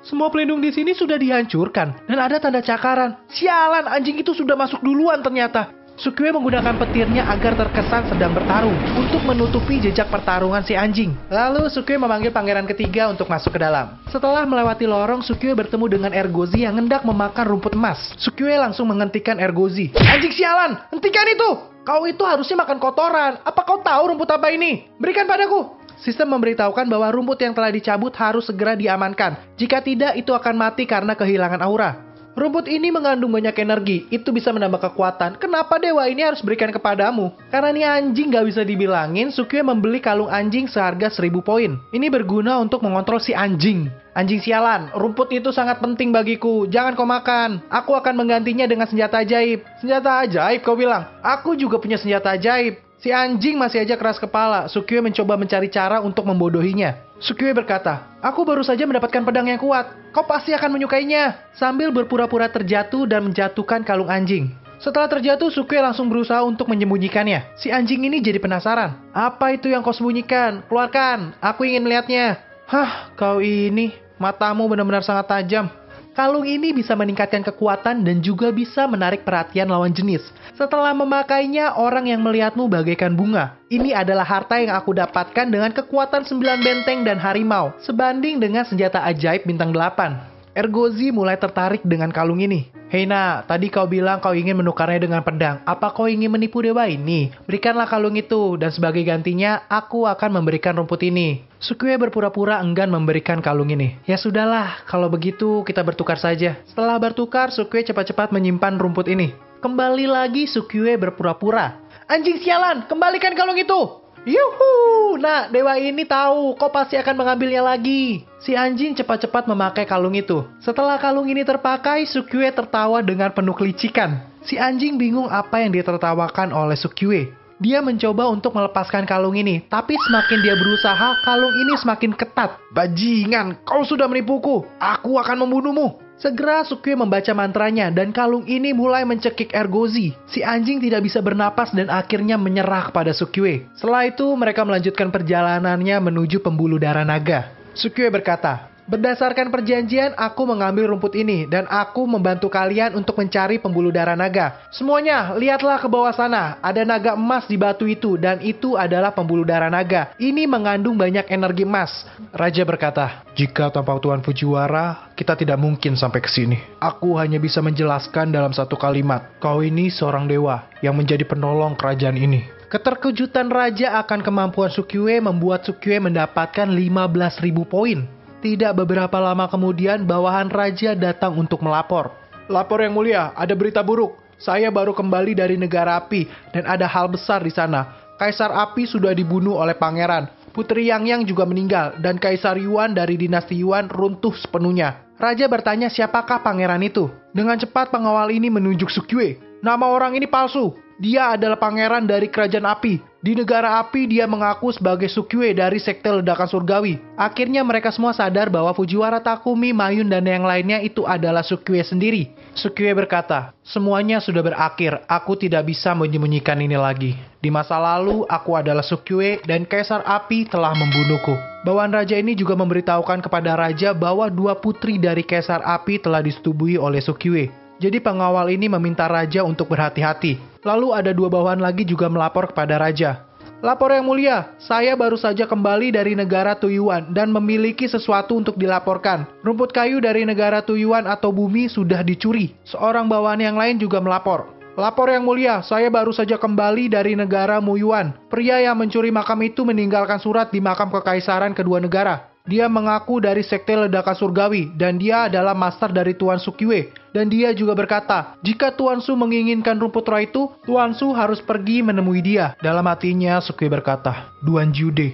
semua pelindung di sini sudah dihancurkan. Dan ada tanda cakaran. Sialan, anjing itu sudah masuk duluan ternyata. Sukiwe menggunakan petirnya agar terkesan sedang bertarung untuk menutupi jejak pertarungan si anjing. Lalu Sukiwe memanggil pangeran ketiga untuk masuk ke dalam. Setelah melewati lorong, Sukiwe bertemu dengan Ergozi yang hendak memakan rumput emas. Sukiwe langsung menghentikan Ergozi. Anjing sialan, hentikan itu! Kau itu harusnya makan kotoran. Apa kau tahu rumput apa ini? Berikan padaku. Sistem memberitahukan bahwa rumput yang telah dicabut harus segera diamankan. Jika tidak, itu akan mati karena kehilangan aura. Rumput ini mengandung banyak energi. Itu bisa menambah kekuatan. Kenapa dewa ini harus berikan kepadamu? Karena ini anjing gak bisa dibilangin, Sukiwe membeli kalung anjing seharga 1000 poin. Ini berguna untuk mengontrol si anjing. Anjing sialan, rumput itu sangat penting bagiku. Jangan kau makan. Aku akan menggantinya dengan senjata ajaib. Senjata ajaib kau bilang? Aku juga punya senjata ajaib. Si anjing masih aja keras kepala. Sukiwe mencoba mencari cara untuk membodohinya. Sukiwe berkata, aku baru saja mendapatkan pedang yang kuat. Kau pasti akan menyukainya. Sambil berpura-pura terjatuh dan menjatuhkan kalung anjing. Setelah terjatuh, Sukiwe langsung berusaha untuk menyembunyikannya. Si anjing ini jadi penasaran. Apa itu yang kau sembunyikan? Keluarkan. Aku ingin melihatnya. Hah, kau ini. Matamu benar-benar sangat tajam. Kalung ini bisa meningkatkan kekuatan dan juga bisa menarik perhatian lawan jenis. Setelah memakainya, orang yang melihatmu bagaikan bunga. Ini adalah harta yang aku dapatkan dengan kekuatan 9 benteng dan harimau, sebanding dengan senjata ajaib bintang 8. Ergozi mulai tertarik dengan kalung ini. Hei nak, tadi kau bilang kau ingin menukarnya dengan pedang. Apa kau ingin menipu dewa ini? Berikanlah kalung itu, dan sebagai gantinya, aku akan memberikan rumput ini. Sukiwe berpura-pura enggan memberikan kalung ini. Ya sudahlah, kalau begitu kita bertukar saja. Setelah bertukar, Sukiwe cepat-cepat menyimpan rumput ini. Kembali lagi Sukiwe berpura-pura. Anjing sialan, kembalikan kalung itu! Yuhu! Nah, dewa ini tahu, kau pasti akan mengambilnya lagi. Si anjing cepat-cepat memakai kalung itu. Setelah kalung ini terpakai, Sukiwe tertawa dengan penuh kelicikan. Si anjing bingung apa yang ditertawakan oleh Sukiwe. Dia mencoba untuk melepaskan kalung ini, tapi semakin dia berusaha, kalung ini semakin ketat. Bajingan, kau sudah menipuku. Aku akan membunuhmu. Segera Sukue membaca mantranya dan kalung ini mulai mencekik Ergozi. Si anjing tidak bisa bernapas dan akhirnya menyerah kepada Sukue. Setelah itu mereka melanjutkan perjalanannya menuju pembuluh darah naga. Sukue berkata, "Berdasarkan perjanjian, aku mengambil rumput ini dan aku membantu kalian untuk mencari pembuluh darah naga. Semuanya, lihatlah ke bawah sana. Ada naga emas di batu itu dan itu adalah pembuluh darah naga. Ini mengandung banyak energi emas." Raja berkata, "Jika tanpa Tuan Fujiwara, kita tidak mungkin sampai ke sini. Aku hanya bisa menjelaskan dalam satu kalimat. Kau ini seorang dewa yang menjadi penolong kerajaan ini." Keterkejutan raja akan kemampuan Sukue membuat Sukue mendapatkan 15.000 poin. Tidak beberapa lama kemudian, bawahan raja datang untuk melapor. "Lapor yang mulia, ada berita buruk. Saya baru kembali dari negara api dan ada hal besar di sana. Kaisar api sudah dibunuh oleh pangeran. Putri Yang juga meninggal dan Kaisar Yuan dari dinasti Yuan runtuh sepenuhnya." Raja bertanya siapakah pangeran itu. Dengan cepat pengawal ini menunjuk Sukue. "Nama orang ini palsu. Dia adalah pangeran dari kerajaan api. Di negara api dia mengaku sebagai Sukue dari sekte ledakan surgawi." Akhirnya mereka semua sadar bahwa Fujiwara, Takumi, Mayun, dan yang lainnya itu adalah Sukue sendiri. Sukue berkata, "Semuanya sudah berakhir. Aku tidak bisa menyembunyikan ini lagi. Di masa lalu aku adalah Sukue dan Kaisar Api telah membunuhku." Bawahan raja ini juga memberitahukan kepada raja bahwa 2 putri dari Kaisar Api telah disetubui oleh Sukue. Jadi pengawal ini meminta raja untuk berhati-hati. Lalu ada 2 bawahan lagi juga melapor kepada raja. "Lapor yang mulia, saya baru saja kembali dari negara Tuyuan dan memiliki sesuatu untuk dilaporkan. Rumput kayu dari negara Tuyuan atau bumi sudah dicuri." Seorang bawahan yang lain juga melapor. "Lapor yang mulia, saya baru saja kembali dari negara Muyuan. Pria yang mencuri makam itu meninggalkan surat di makam kekaisaran kedua negara. Dia mengaku dari sekte ledakan surgawi dan dia adalah master dari Tuan Sukue. Dan dia juga berkata, jika Tuan Su menginginkan rumput roh itu, Tuan Su harus pergi menemui dia." Dalam hatinya Sukue berkata, "Duan Jude,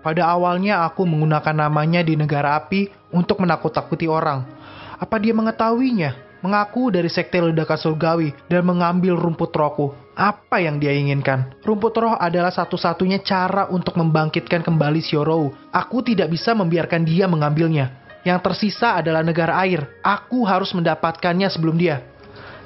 pada awalnya aku menggunakan namanya di negara api untuk menakut-takuti orang. Apa dia mengetahuinya? Mengaku dari sekte ledakan surgawi dan mengambil rumput rohku. Apa yang dia inginkan? Rumput roh adalah satu-satunya cara untuk membangkitkan kembali Shiorou. Aku tidak bisa membiarkan dia mengambilnya. Yang tersisa adalah negara air. Aku harus mendapatkannya sebelum dia."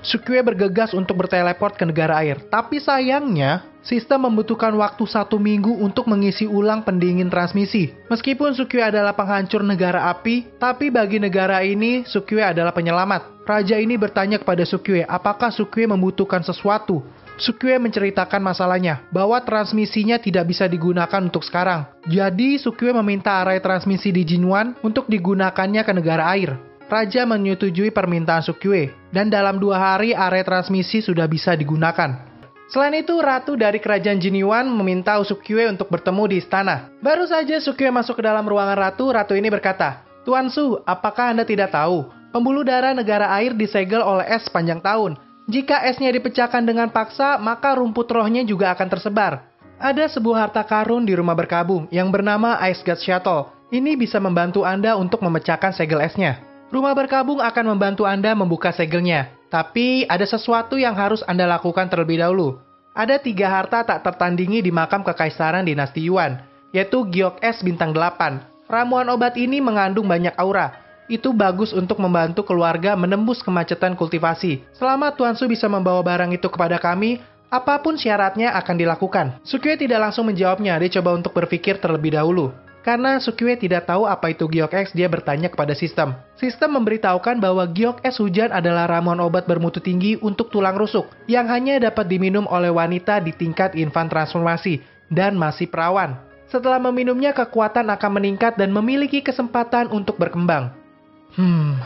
Sukue bergegas untuk berteleport ke negara air. Tapi sayangnya, sistem membutuhkan waktu 1 minggu untuk mengisi ulang pendingin transmisi. Meskipun Sukue adalah penghancur negara api, tapi bagi negara ini, Sukue adalah penyelamat. Raja ini bertanya kepada Sukue, apakah Sukue membutuhkan sesuatu. Sukue menceritakan masalahnya, bahwa transmisinya tidak bisa digunakan untuk sekarang. Jadi, Sukue meminta area transmisi di Jinwan untuk digunakannya ke negara air. Raja menyetujui permintaan Sukue, dan dalam 2 hari area transmisi sudah bisa digunakan. Selain itu, ratu dari kerajaan Jinyuan meminta Sukue untuk bertemu di istana. Baru saja Sukue masuk ke dalam ruangan ratu, ratu ini berkata, "Tuan Su, apakah Anda tidak tahu? Pembuluh darah negara air disegel oleh es sepanjang tahun. Jika esnya dipecahkan dengan paksa, maka rumput rohnya juga akan tersebar. Ada sebuah harta karun di rumah berkabung yang bernama Ice God Shuttle. Ini bisa membantu Anda untuk memecahkan segel esnya. Rumah berkabung akan membantu Anda membuka segelnya. Tapi ada sesuatu yang harus Anda lakukan terlebih dahulu. Ada 3 harta tak tertandingi di makam kekaisaran dinasti Yuan, yaitu Giok Es bintang 8. Ramuan obat ini mengandung banyak aura. Itu bagus untuk membantu keluarga menembus kemacetan kultivasi. Selama Tuan Su bisa membawa barang itu kepada kami, apapun syaratnya akan dilakukan." Sukue tidak langsung menjawabnya, dia coba untuk berpikir terlebih dahulu. Karena Sukue tidak tahu apa itu Giok X, dia bertanya kepada sistem. Sistem memberitahukan bahwa Giok S hujan adalah ramuan obat bermutu tinggi untuk tulang rusuk, yang hanya dapat diminum oleh wanita di tingkat infant transformasi, dan masih perawan. Setelah meminumnya, kekuatan akan meningkat dan memiliki kesempatan untuk berkembang.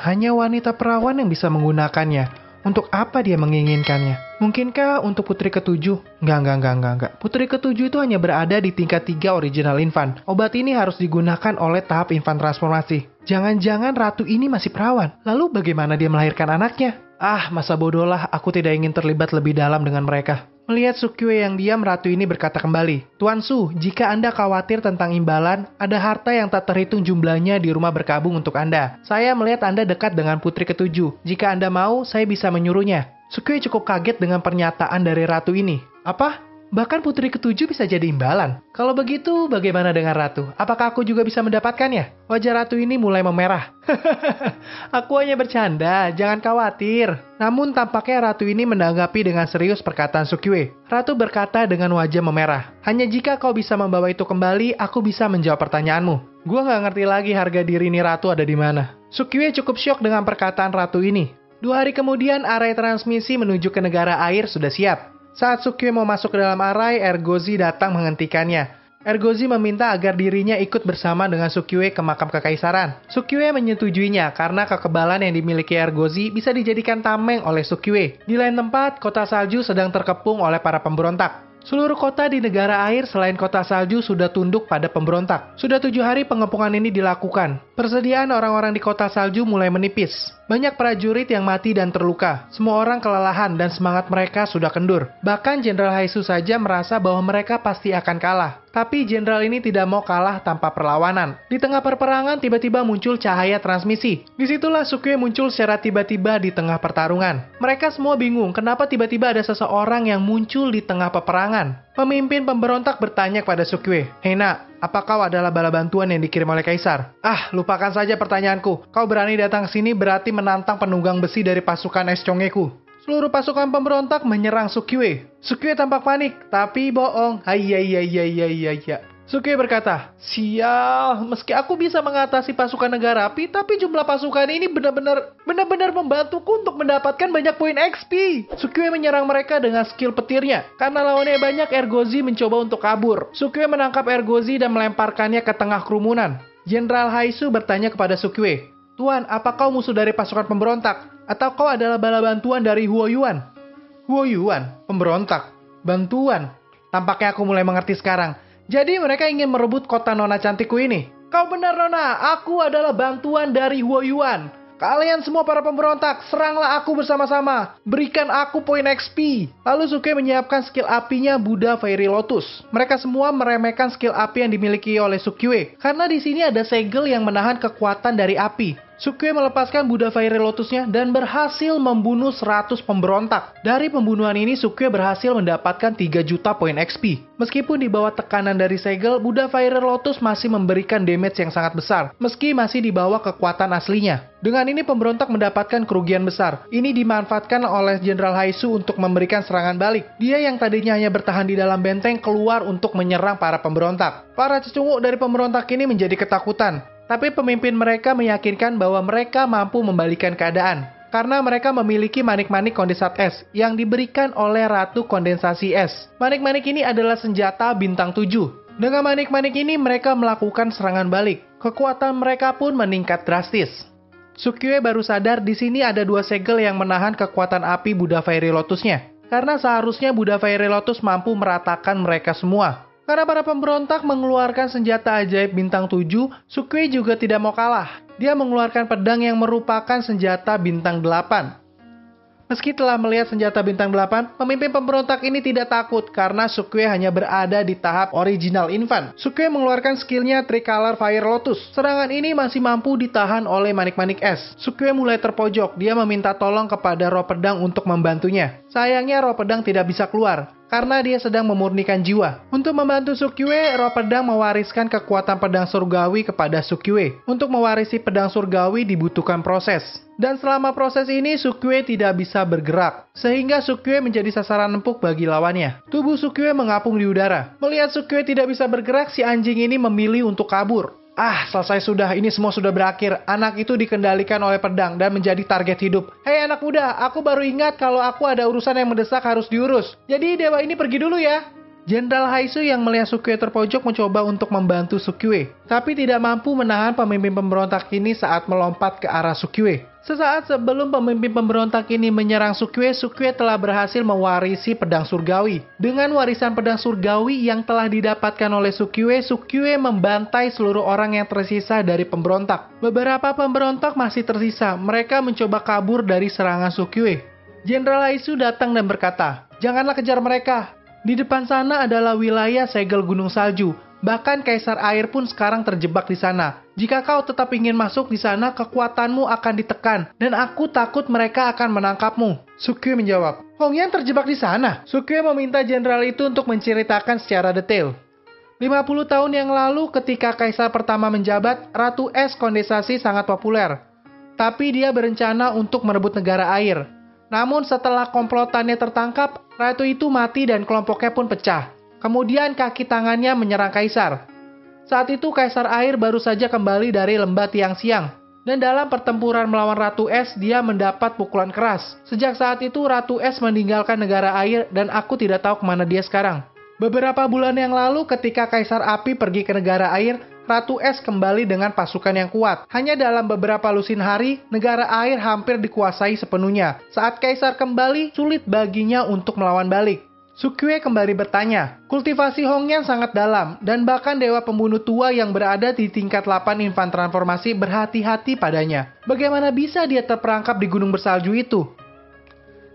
Hanya wanita perawan yang bisa menggunakannya. Untuk apa dia menginginkannya? Mungkinkah untuk putri ke-7? Enggak. Putri ke-7 itu hanya berada di tingkat 3 original infant. Obat ini harus digunakan oleh tahap infant transformasi. Jangan-jangan ratu ini masih perawan. Lalu bagaimana dia melahirkan anaknya? Masa bodoh lah, aku tidak ingin terlibat lebih dalam dengan mereka. Melihat Sukue yang diam, ratu ini berkata kembali, "Tuan Su, jika Anda khawatir tentang imbalan, ada harta yang tak terhitung jumlahnya di rumah berkabung untuk Anda. Saya melihat Anda dekat dengan putri ke-7. Jika Anda mau, saya bisa menyuruhnya." Sukue cukup kaget dengan pernyataan dari ratu ini. "Apa? Bahkan putri ketujuh bisa jadi imbalan. Kalau begitu, bagaimana dengan ratu? Apakah aku juga bisa mendapatkannya? Wajah ratu ini mulai memerah. Aku hanya bercanda, jangan khawatir. Namun tampaknya ratu ini menanggapi dengan serius perkataan Sukyue. Ratu berkata dengan wajah memerah. Hanya jika kau bisa membawa itu kembali, aku bisa menjawab pertanyaanmu. Gua nggak ngerti lagi harga diri ini ratu ada di mana. Sukyue cukup syok dengan perkataan ratu ini. 2 hari kemudian, arai transmisi menuju ke negara air sudah siap. Saat Sukyue mau masuk ke dalam arai, Ergozi datang menghentikannya. Ergozi meminta agar dirinya ikut bersama dengan Sukyue ke makam kekaisaran. Sukyue menyetujuinya karena kekebalan yang dimiliki Ergozi bisa dijadikan tameng oleh Sukyue. Di lain tempat, kota salju sedang terkepung oleh para pemberontak. Seluruh kota di negara air selain kota salju sudah tunduk pada pemberontak. Sudah 7 hari pengepungan ini dilakukan. Persediaan orang-orang di kota salju mulai menipis. Banyak prajurit yang mati dan terluka. Semua orang kelelahan dan semangat mereka sudah kendur. Bahkan Jenderal Haisu saja merasa bahwa mereka pasti akan kalah. Tapi jenderal ini tidak mau kalah tanpa perlawanan. Di tengah perperangan tiba-tiba muncul cahaya transmisi. Disitulah Sukyue muncul secara tiba-tiba di tengah pertarungan. Mereka semua bingung kenapa tiba-tiba ada seseorang yang muncul di tengah peperangan. Pemimpin pemberontak bertanya kepada Sukyue, "Hei nak, apa kau adalah bala bantuan yang dikirim oleh kaisar?" "Ah, lupakan saja pertanyaanku. Kau berani datang ke sini berarti menantang penunggang besi dari pasukan es Chongeku." Seluruh pasukan pemberontak menyerang Sukyue. Sukyue tampak panik, tapi bohong. Hayya. Sukyue berkata, "Sial, meski aku bisa mengatasi pasukan negara api, tapi jumlah pasukan ini benar-benar membantuku untuk mendapatkan banyak poin XP." Sukyue menyerang mereka dengan skill petirnya. Karena lawannya banyak, Ergozi mencoba untuk kabur. Sukyue menangkap Ergozi dan melemparkannya ke tengah kerumunan. Jenderal Haisu bertanya kepada Sukyue, "Tuan, apa kau musuh dari pasukan pemberontak? Atau kau adalah bala bantuan dari Huoyuan?" Huoyuan? Pemberontak? Bantuan? Tampaknya aku mulai mengerti sekarang. Jadi mereka ingin merebut kota nona cantikku ini. Kau benar nona, aku adalah bantuan dari Huoyuan. Kalian semua para pemberontak, seranglah aku bersama-sama. Berikan aku poin XP. Lalu Sukyue menyiapkan skill apinya Buddha Fairy Lotus. Mereka semua meremehkan skill api yang dimiliki oleh Sukyue. Karena di sini ada segel yang menahan kekuatan dari api. Sukyue melepaskan Buddha Fairy Lotusnya dan berhasil membunuh 100 pemberontak. Dari pembunuhan ini, Sukyue berhasil mendapatkan 3 juta poin XP. Meskipun di bawah tekanan dari segel, Buddha Fairy Lotus masih memberikan damage yang sangat besar, meski masih di bawah kekuatan aslinya. Dengan ini, pemberontak mendapatkan kerugian besar. Ini dimanfaatkan oleh Jenderal Haisu untuk memberikan serangan balik. Dia yang tadinya hanya bertahan di dalam benteng keluar untuk menyerang para pemberontak. Para cecunguk dari pemberontak ini menjadi ketakutan. Tapi pemimpin mereka meyakinkan bahwa mereka mampu membalikan keadaan. Karena mereka memiliki manik-manik kondensat es yang diberikan oleh Ratu Kondensasi Es. Manik-manik ini adalah senjata bintang 7. Dengan manik-manik ini mereka melakukan serangan balik. Kekuatan mereka pun meningkat drastis. Sukyue baru sadar di sini ada 2 segel yang menahan kekuatan api Buddha Fairy Lotusnya. Karena seharusnya Buddha Fairy Lotus mampu meratakan mereka semua. Karena para pemberontak mengeluarkan senjata ajaib bintang 7, Sukyue juga tidak mau kalah. Dia mengeluarkan pedang yang merupakan senjata bintang 8. Meski telah melihat senjata bintang 8, pemimpin pemberontak ini tidak takut karena Sukyue hanya berada di tahap original infant. Sukyue mengeluarkan skillnya Tricolor Fire Lotus. Serangan ini masih mampu ditahan oleh manik-manik es. Sukyue mulai terpojok. Dia meminta tolong kepada roh pedang untuk membantunya. Sayangnya roh pedang tidak bisa keluar karena dia sedang memurnikan jiwa. Untuk membantu Sukyue, roh pedang mewariskan kekuatan pedang surgawi kepada Sukyue. Untuk mewarisi pedang surgawi dibutuhkan proses. Dan selama proses ini, Sukyue tidak bisa bergerak. Sehingga Sukyue menjadi sasaran empuk bagi lawannya. Tubuh Sukyue mengapung di udara. Melihat Sukyue tidak bisa bergerak, si anjing ini memilih untuk kabur. Ah, selesai sudah. Ini semua sudah berakhir. Anak itu dikendalikan oleh pedang dan menjadi target hidup. Hei anak muda, aku baru ingat kalau aku ada urusan yang mendesak harus diurus. Jadi dewa ini pergi dulu ya. Jenderal Haisu yang melihat Sukyue terpojok mencoba untuk membantu Sukyue. Tapi tidak mampu menahan pemimpin pemberontak ini saat melompat ke arah Sukyue. Sesaat sebelum pemimpin pemberontak ini menyerang Sukyue, Sukyue telah berhasil mewarisi pedang surgawi. Dengan warisan pedang surgawi yang telah didapatkan oleh Sukyue, Sukyue membantai seluruh orang yang tersisa dari pemberontak. Beberapa pemberontak masih tersisa. Mereka mencoba kabur dari serangan Sukyue. Jenderal Haisu datang dan berkata, "Janganlah kejar mereka. Di depan sana adalah wilayah segel gunung salju. Bahkan Kaisar Air pun sekarang terjebak di sana. Jika kau tetap ingin masuk di sana, kekuatanmu akan ditekan, dan aku takut mereka akan menangkapmu. Sukyue menjawab, Hongyan terjebak di sana. Sukyue meminta jenderal itu untuk menceritakan secara detail. 50 tahun yang lalu ketika Kaisar pertama menjabat, Ratu Es kondensasi sangat populer. Tapi dia berencana untuk merebut negara air. Namun setelah komplotannya tertangkap, Ratu itu mati dan kelompoknya pun pecah. Kemudian kaki tangannya menyerang Kaisar. Saat itu Kaisar Air baru saja kembali dari lembah Tiangxiang. Dan dalam pertempuran melawan Ratu Es, dia mendapat pukulan keras. Sejak saat itu Ratu Es meninggalkan negara air dan aku tidak tahu kemana dia sekarang. Beberapa bulan yang lalu ketika Kaisar Api pergi ke negara air, Ratu Es kembali dengan pasukan yang kuat. Hanya dalam beberapa lusin hari, negara air hampir dikuasai sepenuhnya. Saat Kaisar kembali, sulit baginya untuk melawan balik. Sukyue kembali bertanya, kultivasi Hongyan sangat dalam, dan bahkan dewa pembunuh tua yang berada di tingkat 8 infan transformasi berhati-hati padanya. Bagaimana bisa dia terperangkap di gunung bersalju itu?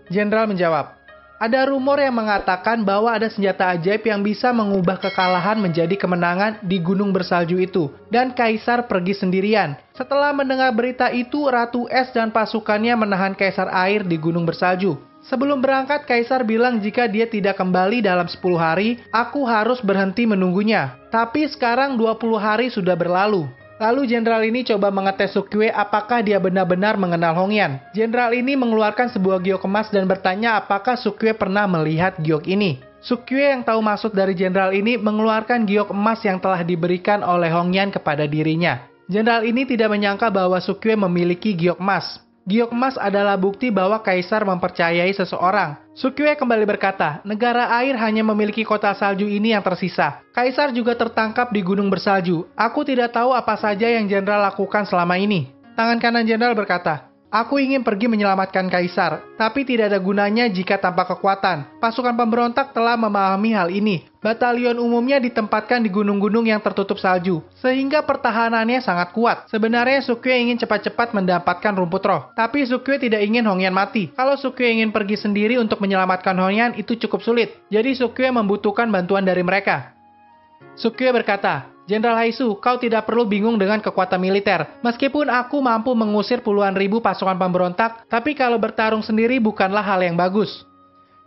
Jenderal menjawab, ada rumor yang mengatakan bahwa ada senjata ajaib yang bisa mengubah kekalahan menjadi kemenangan di gunung bersalju itu, dan Kaisar pergi sendirian. Setelah mendengar berita itu, Ratu Es dan pasukannya menahan Kaisar Air di gunung bersalju. Sebelum berangkat, Kaisar bilang jika dia tidak kembali dalam 10 hari, aku harus berhenti menunggunya. Tapi sekarang 20 hari sudah berlalu. Lalu jenderal ini coba mengetes Sukyue apakah dia benar-benar mengenal Hongyan. Jenderal ini mengeluarkan sebuah giok emas dan bertanya apakah Sukyue pernah melihat giok ini. Sukyue yang tahu maksud dari jenderal ini mengeluarkan giok emas yang telah diberikan oleh Hongyan kepada dirinya. Jenderal ini tidak menyangka bahwa Sukyue memiliki giok emas. Giok emas adalah bukti bahwa Kaisar mempercayai seseorang. Sukyue kembali berkata, negara air hanya memiliki kota salju ini yang tersisa. Kaisar juga tertangkap di gunung bersalju. Aku tidak tahu apa saja yang jenderal lakukan selama ini. Tangan kanan jenderal berkata, aku ingin pergi menyelamatkan Kaisar, tapi tidak ada gunanya jika tanpa kekuatan. Pasukan pemberontak telah memahami hal ini. Batalion umumnya ditempatkan di gunung-gunung yang tertutup salju, sehingga pertahanannya sangat kuat. Sebenarnya Sukyue ingin cepat-cepat mendapatkan rumput roh, tapi Sukyue tidak ingin Hongyan mati. Kalau Sukyue ingin pergi sendiri untuk menyelamatkan Hongyan, itu cukup sulit. Jadi Sukyue membutuhkan bantuan dari mereka. Sukyue berkata, Jenderal Haisu, kau tidak perlu bingung dengan kekuatan militer. Meskipun aku mampu mengusir puluhan ribu pasukan pemberontak, tapi kalau bertarung sendiri bukanlah hal yang bagus.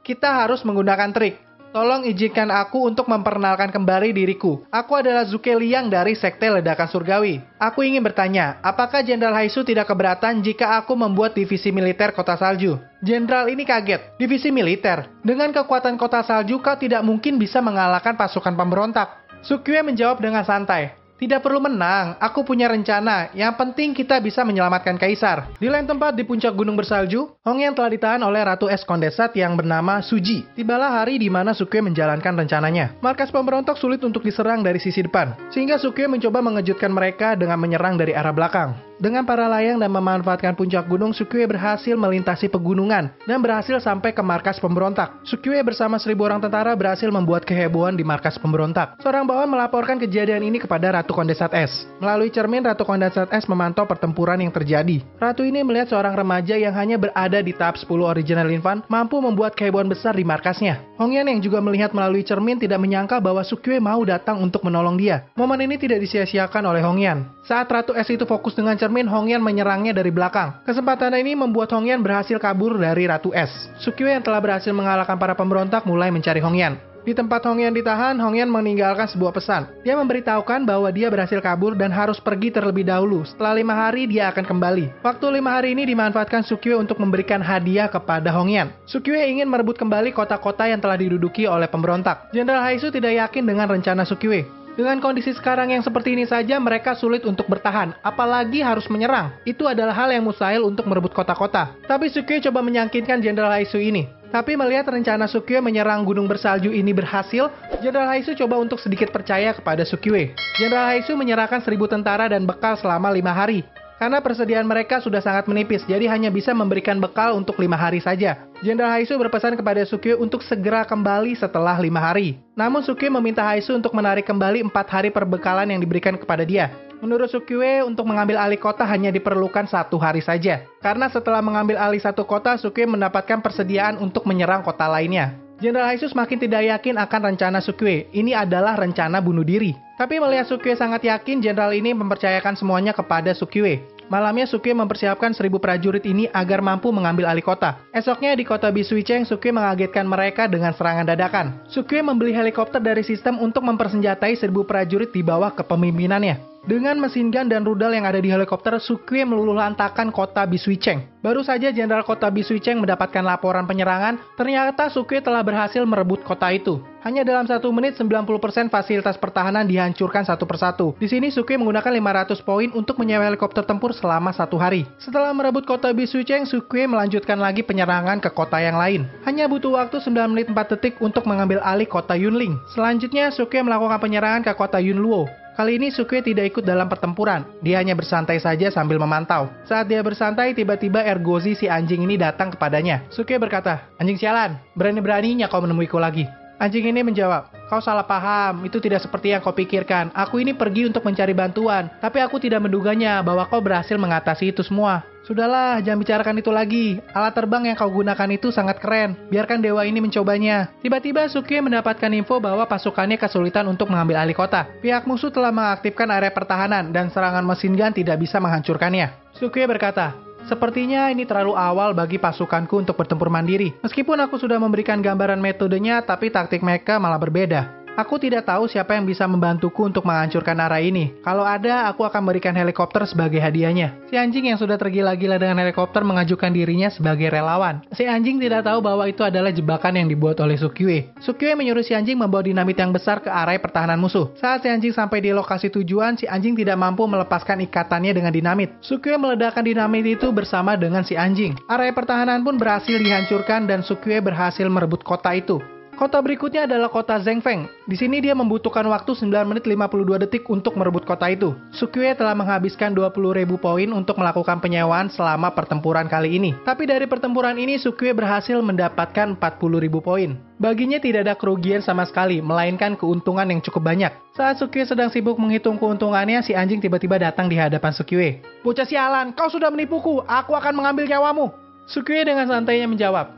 Kita harus menggunakan trik. Tolong izinkan aku untuk memperkenalkan kembali diriku. Aku adalah Zuke Liang dari Sekte Ledakan Surgawi. Aku ingin bertanya, apakah Jenderal Haisu tidak keberatan jika aku membuat divisi militer kota salju? Jenderal ini kaget. Divisi militer? Dengan kekuatan kota salju, kau tidak mungkin bisa mengalahkan pasukan pemberontak. Sukyue menjawab dengan santai. Tidak perlu menang, aku punya rencana. Yang penting kita bisa menyelamatkan Kaisar. Di lain tempat di puncak gunung bersalju, Hongyan telah ditahan oleh Ratu Es Kondensat yang bernama Suji. Tibalah hari di mana Sukyue menjalankan rencananya. Markas pemberontak sulit untuk diserang dari sisi depan, sehingga Sukyue mencoba mengejutkan mereka dengan menyerang dari arah belakang. Dengan para layang dan memanfaatkan puncak gunung, Sukyue berhasil melintasi pegunungan dan berhasil sampai ke markas pemberontak. Sukyue bersama 1000 orang tentara berhasil membuat kehebohan di markas pemberontak. Seorang bawahan melaporkan kejadian ini kepada Ratu Kondensat Es. Melalui cermin, Ratu Kondensat Es memantau pertempuran yang terjadi. Ratu ini melihat seorang remaja yang hanya berada di tahap 10 original infan mampu membuat kehebohan besar di markasnya. Hongyan yang juga melihat melalui cermin tidak menyangka bahwa Sukyue mau datang untuk menolong dia. Momen ini tidak disia-siakan oleh Hongyan. Saat Ratu Es itu fokus dengan cermin, Hongyan menyerangnya dari belakang. Kesempatan ini membuat Hongyan berhasil kabur dari Ratu Es. Sukyue yang telah berhasil mengalahkan para pemberontak mulai mencari Hongyan. Di tempat Hongyan ditahan, Hongyan meninggalkan sebuah pesan. Dia memberitahukan bahwa dia berhasil kabur dan harus pergi terlebih dahulu. Setelah 5 hari, dia akan kembali. Waktu 5 hari ini dimanfaatkan Sukyue untuk memberikan hadiah kepada Hongyan. Sukyue ingin merebut kembali kota-kota yang telah diduduki oleh pemberontak. Jenderal Haisu tidak yakin dengan rencana Sukyue. Dengan kondisi sekarang yang seperti ini saja, mereka sulit untuk bertahan, apalagi harus menyerang. Itu adalah hal yang mustahil untuk merebut kota-kota. Tapi Sukyue coba meyakinkan Jenderal Haisu ini. Tapi melihat rencana Sukyue menyerang gunung bersalju ini berhasil, Jenderal Haisu coba untuk sedikit percaya kepada Sukyue. Jenderal Haisu menyerahkan 1000 tentara dan bekal selama 5 hari. Karena persediaan mereka sudah sangat menipis, jadi hanya bisa memberikan bekal untuk 5 hari saja. Jenderal Haisu berpesan kepada Sukyue untuk segera kembali setelah 5 hari. Namun Sukyue meminta Haisu untuk menarik kembali 4 hari perbekalan yang diberikan kepada dia. Menurut Sukyue, untuk mengambil alih kota hanya diperlukan 1 hari saja. Karena setelah mengambil alih 1 kota, Sukyue mendapatkan persediaan untuk menyerang kota lainnya. Jenderal Haisu semakin tidak yakin akan rencana Sukue. Ini adalah rencana bunuh diri. Tapi melihat Sukue sangat yakin, jenderal ini mempercayakan semuanya kepada Sukue. Malamnya Sukue mempersiapkan 1000 prajurit ini agar mampu mengambil alih kota. Esoknya di kota Bisuicheng, Sukue mengagetkan mereka dengan serangan dadakan. Sukue membeli helikopter dari sistem untuk mempersenjatai 1000 prajurit di bawah kepemimpinannya. Dengan mesin gun dan rudal yang ada di helikopter, Sukue meluluhlantakkan kota Bisuicheng. Baru saja jenderal kota Bisuicheng mendapatkan laporan penyerangan, ternyata Sukue telah berhasil merebut kota itu. Hanya dalam 1 menit, 90% fasilitas pertahanan dihancurkan satu persatu. Di sini Sukue menggunakan 500 poin untuk menyewa helikopter tempur selama 1 hari. Setelah merebut kota Bisuicheng, Sukue melanjutkan lagi penyerangan ke kota yang lain. Hanya butuh waktu 9 menit 4 detik untuk mengambil alih kota Yunling. Selanjutnya, Sukue melakukan penyerangan ke kota Yunluo. Kali ini Sukue tidak ikut dalam pertempuran, dia hanya bersantai saja sambil memantau. Saat dia bersantai, tiba-tiba Ergozi si anjing ini datang kepadanya. Sukue berkata, "Anjing sialan, berani-beraninya kau menemuiku lagi." Anjing ini menjawab, "Kau salah paham, itu tidak seperti yang kau pikirkan. Aku ini pergi untuk mencari bantuan, tapi aku tidak menduganya bahwa kau berhasil mengatasi itu semua." "Sudahlah, jangan bicarakan itu lagi. Alat terbang yang kau gunakan itu sangat keren. Biarkan dewa ini mencobanya." Tiba-tiba Sukue mendapatkan info bahwa pasukannya kesulitan untuk mengambil alih kota. Pihak musuh telah mengaktifkan area pertahanan dan serangan mesin gun tidak bisa menghancurkannya. Sukue berkata, "Sepertinya ini terlalu awal bagi pasukanku untuk bertempur mandiri. Meskipun aku sudah memberikan gambaran metodenya, tapi taktik mereka malah berbeda. Aku tidak tahu siapa yang bisa membantuku untuk menghancurkan area ini. Kalau ada, aku akan berikan helikopter sebagai hadiahnya." Si anjing yang sudah tergila-gila dengan helikopter mengajukan dirinya sebagai relawan. Si anjing tidak tahu bahwa itu adalah jebakan yang dibuat oleh Sukue. Sukue menyuruh si anjing membawa dinamit yang besar ke area pertahanan musuh. Saat si anjing sampai di lokasi tujuan, si anjing tidak mampu melepaskan ikatannya dengan dinamit. Sukue meledakkan dinamit itu bersama dengan si anjing. Area pertahanan pun berhasil dihancurkan dan Sukue berhasil merebut kota itu. Kota berikutnya adalah kota Zhengfeng. Di sini dia membutuhkan waktu 9 menit 52 detik untuk merebut kota itu. Sukue telah menghabiskan 20.000 poin untuk melakukan penyewaan selama pertempuran kali ini. Tapi dari pertempuran ini Sukue berhasil mendapatkan 40.000 poin. Baginya tidak ada kerugian sama sekali, melainkan keuntungan yang cukup banyak. Saat Sukue sedang sibuk menghitung keuntungannya, si anjing tiba-tiba datang di hadapan Sukue. "Bocah sialan, kau sudah menipuku. Aku akan mengambil nyawamu." Sukue dengan santainya menjawab,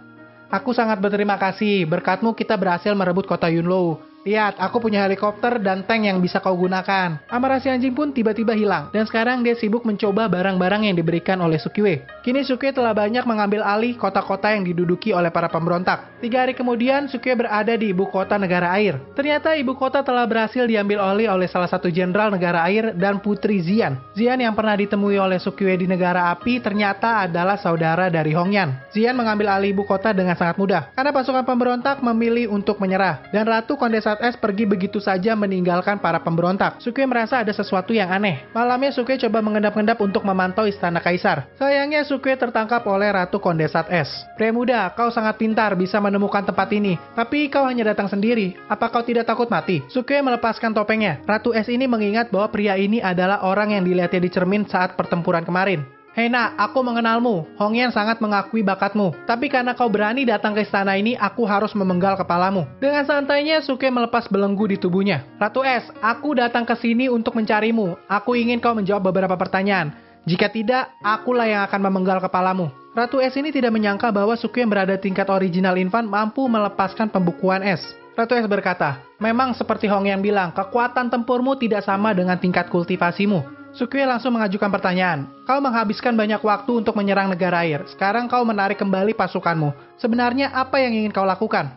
"Aku sangat berterima kasih, berkatmu kita berhasil merebut kota Yunluo. Lihat, aku punya helikopter dan tank yang bisa kau gunakan." Amarah si anjing pun tiba-tiba hilang, dan sekarang dia sibuk mencoba barang-barang yang diberikan oleh Sukue. Kini Sukue telah banyak mengambil alih kota-kota yang diduduki oleh para pemberontak. 3 hari kemudian, Sukue berada di ibu kota negara air. Ternyata ibu kota telah berhasil diambil alih oleh salah satu jenderal negara air dan putri Xian. Xian yang pernah ditemui oleh Sukue di negara api ternyata adalah saudara dari Hongyan. Xian mengambil alih ibu kota dengan sangat mudah, karena pasukan pemberontak memilih untuk menyerah, dan Ratu Kondensat Es pergi begitu saja meninggalkan para pemberontak. Sukue merasa ada sesuatu yang aneh. Malamnya Sukue coba mengendap-endap untuk memantau istana kaisar. Sayangnya Sukue tertangkap oleh Ratu Kondensat Es. "Pria muda, kau sangat pintar bisa menemukan tempat ini, tapi kau hanya datang sendiri. Apa kau tidak takut mati?" Sukue melepaskan topengnya. Ratu Es ini mengingat bahwa pria ini adalah orang yang dilihatnya di cermin saat pertempuran kemarin. "Hei nak, aku mengenalmu. Hongyan sangat mengakui bakatmu. Tapi karena kau berani datang ke istana ini, aku harus memenggal kepalamu." Dengan santainya, Sukue melepas belenggu di tubuhnya. "Ratu Es, aku datang ke sini untuk mencarimu. Aku ingin kau menjawab beberapa pertanyaan. Jika tidak, akulah yang akan memenggal kepalamu." Ratu Es ini tidak menyangka bahwa Sukue yang berada tingkat original infant mampu melepaskan pembukuan es. Ratu Es berkata, "Memang seperti Hongyan bilang, kekuatan tempurmu tidak sama dengan tingkat kultivasimu." Sukue langsung mengajukan pertanyaan. "Kau menghabiskan banyak waktu untuk menyerang negara air. Sekarang kau menarik kembali pasukanmu. Sebenarnya apa yang ingin kau lakukan?"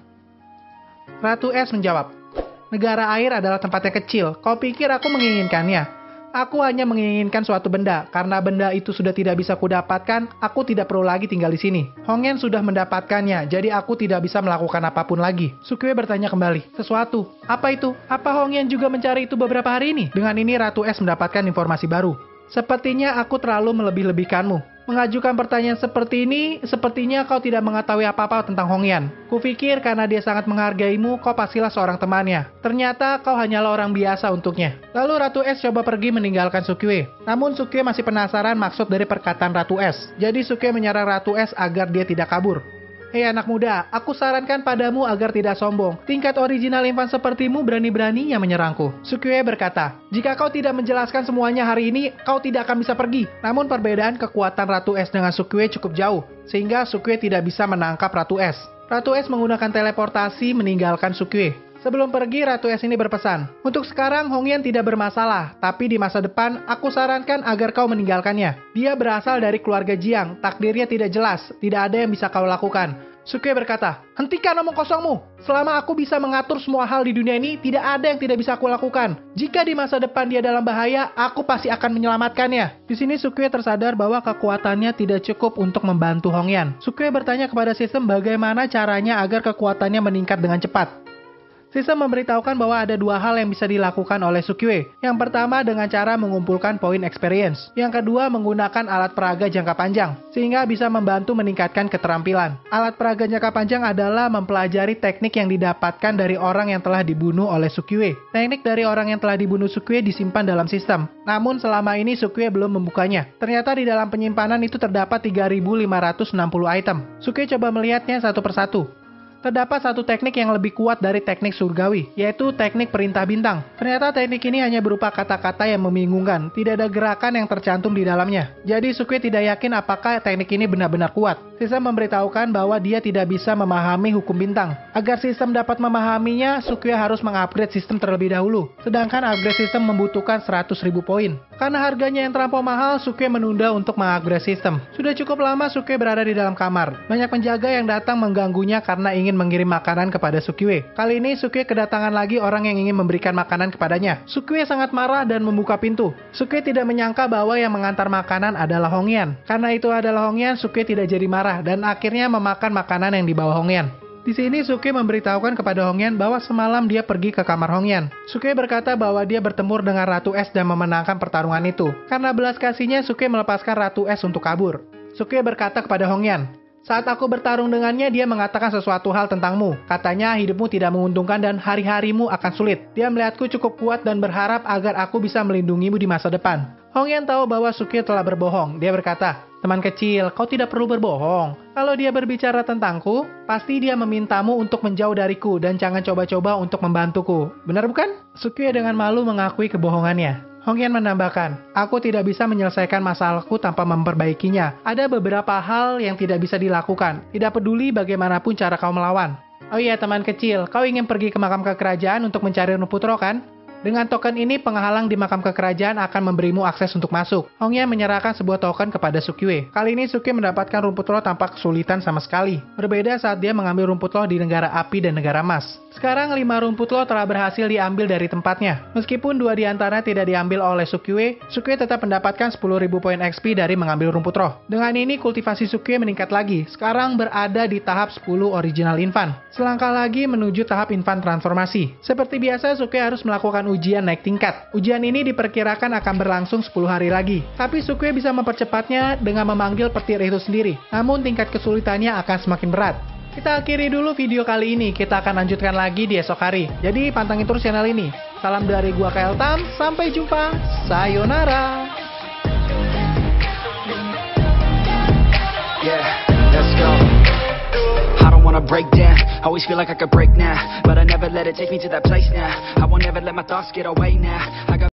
Ratu Es menjawab, "Negara air adalah tempat yang kecil. Kau pikir aku menginginkannya? Aku hanya menginginkan suatu benda. Karena benda itu sudah tidak bisa kudapatkan, aku tidak perlu lagi tinggal di sini. Hongyan sudah mendapatkannya, jadi aku tidak bisa melakukan apapun lagi." Sukue bertanya kembali, "Sesuatu? Apa itu? Apa Hongyan juga mencari itu beberapa hari ini?" Dengan ini Ratu Es mendapatkan informasi baru. "Sepertinya aku terlalu melebih-lebihkanmu. Mengajukan pertanyaan seperti ini, sepertinya kau tidak mengetahui apa-apa tentang Hongyan. Kupikir karena dia sangat menghargaimu, kau pastilah seorang temannya. Ternyata kau hanyalah orang biasa untuknya." Lalu Ratu Es coba pergi meninggalkan Sukue. Namun Sukue masih penasaran maksud dari perkataan Ratu Es. Jadi Sukue menyerang Ratu Es agar dia tidak kabur. "Hei anak muda, aku sarankan padamu agar tidak sombong. Tingkat original infant sepertimu berani-beraninya menyerangku." Sukue berkata, "Jika kau tidak menjelaskan semuanya hari ini, kau tidak akan bisa pergi." Namun perbedaan kekuatan Ratu Es dengan Sukue cukup jauh, sehingga Sukue tidak bisa menangkap Ratu Es. Ratu S menggunakan teleportasi meninggalkan Sukyue. Sebelum pergi, Ratu S ini berpesan, "Untuk sekarang Hongyan tidak bermasalah, tapi di masa depan aku sarankan agar kau meninggalkannya. Dia berasal dari keluarga Jiang, takdirnya tidak jelas, tidak ada yang bisa kau lakukan." Sukyue berkata, "Hentikan omong kosongmu. Selama aku bisa mengatur semua hal di dunia ini, tidak ada yang tidak bisa aku lakukan. Jika di masa depan dia dalam bahaya, aku pasti akan menyelamatkannya." Di sini Sukyue tersadar bahwa kekuatannya tidak cukup untuk membantu Hongyan. Sukyue bertanya kepada sistem bagaimana caranya agar kekuatannya meningkat dengan cepat. Sistem memberitahukan bahwa ada dua hal yang bisa dilakukan oleh Sukyue. Yang pertama dengan cara mengumpulkan poin experience. Yang kedua menggunakan alat peraga jangka panjang, sehingga bisa membantu meningkatkan keterampilan. Alat peraga jangka panjang adalah mempelajari teknik yang didapatkan dari orang yang telah dibunuh oleh Sukyue. Teknik dari orang yang telah dibunuh Sukyue disimpan dalam sistem. Namun selama ini Sukyue belum membukanya. Ternyata di dalam penyimpanan itu terdapat 3.560 item. Sukyue coba melihatnya satu persatu. Terdapat satu teknik yang lebih kuat dari teknik surgawi, yaitu teknik perintah bintang. Ternyata teknik ini hanya berupa kata-kata yang membingungkan, tidak ada gerakan yang tercantum di dalamnya. Jadi Sukyue tidak yakin apakah teknik ini benar-benar kuat. Sistem memberitahukan bahwa dia tidak bisa memahami hukum bintang. Agar sistem dapat memahaminya, Sukyue harus mengupgrade sistem terlebih dahulu. Sedangkan upgrade sistem membutuhkan 100.000 poin. Karena harganya yang terlampau mahal, Sukyue menunda untuk mengupgrade sistem. Sudah cukup lama Sukyue berada di dalam kamar. Banyak penjaga yang datang mengganggunya karena ingin mengirim makanan kepada Sukyue. Kali ini Sukyue kedatangan lagi orang yang ingin memberikan makanan kepadanya. Sukyue sangat marah dan membuka pintu. Sukyue tidak menyangka bahwa yang mengantar makanan adalah Hongyan. Karena itu adalah Hongyan, Sukyue tidak jadi marah dan akhirnya memakan makanan yang dibawa Hongyan. Di sini Sukyue memberitahukan kepada Hongyan bahwa semalam dia pergi ke kamar Hongyan. Sukyue berkata bahwa dia bertempur dengan Ratu S dan memenangkan pertarungan itu. Karena belas kasihnya, Sukyue melepaskan Ratu S untuk kabur. Sukyue berkata kepada Hongyan, "Saat aku bertarung dengannya, dia mengatakan sesuatu hal tentangmu. Katanya hidupmu tidak menguntungkan dan hari-harimu akan sulit. Dia melihatku cukup kuat dan berharap agar aku bisa melindungimu di masa depan." Hongyan tahu bahwa Sukyue telah berbohong. Dia berkata, "Teman kecil, kau tidak perlu berbohong. Kalau dia berbicara tentangku, pasti dia memintamu untuk menjauh dariku dan jangan coba-coba untuk membantuku. Benar bukan?" Sukyue dengan malu mengakui kebohongannya. Hongyan menambahkan, "Aku tidak bisa menyelesaikan masalahku tanpa memperbaikinya. Ada beberapa hal yang tidak bisa dilakukan. Tidak peduli bagaimanapun cara kau melawan. Oh iya teman kecil, kau ingin pergi ke makam kekerajaan untuk mencari rumput roh kan? Dengan token ini, penghalang di makam kekerajaan akan memberimu akses untuk masuk." Hongyan menyerahkan sebuah token kepada Sukyue. Kali ini Sukyue mendapatkan rumput roh tanpa kesulitan sama sekali. Berbeda saat dia mengambil rumput roh di negara api dan negara emas. Sekarang 5 rumput roh telah berhasil diambil dari tempatnya. Meskipun 2 di antaranya tidak diambil oleh Sukyue, Sukyue tetap mendapatkan 10.000 poin XP dari mengambil rumput roh. Dengan ini, kultivasi Sukyue meningkat lagi. Sekarang berada di tahap 10 original infant. Selangkah lagi menuju tahap infant transformasi. Seperti biasa, Sukyue harus melakukan ujian naik tingkat. Ujian ini diperkirakan akan berlangsung 10 hari lagi. Tapi Sukyue bisa mempercepatnya dengan memanggil petir itu sendiri. Namun tingkat kesulitannya akan semakin berat. Kita akhiri dulu video kali ini. Kita akan lanjutkan lagi di esok hari. Jadi pantengin terus channel ini. Salam dari gua Kaeltam. Sampai jumpa. Sayonara. Yeah, let's go. I don't wanna break down. Always feel like I could break now, but I never let it take me to that place now. I won't ever let my thoughts get away now. I got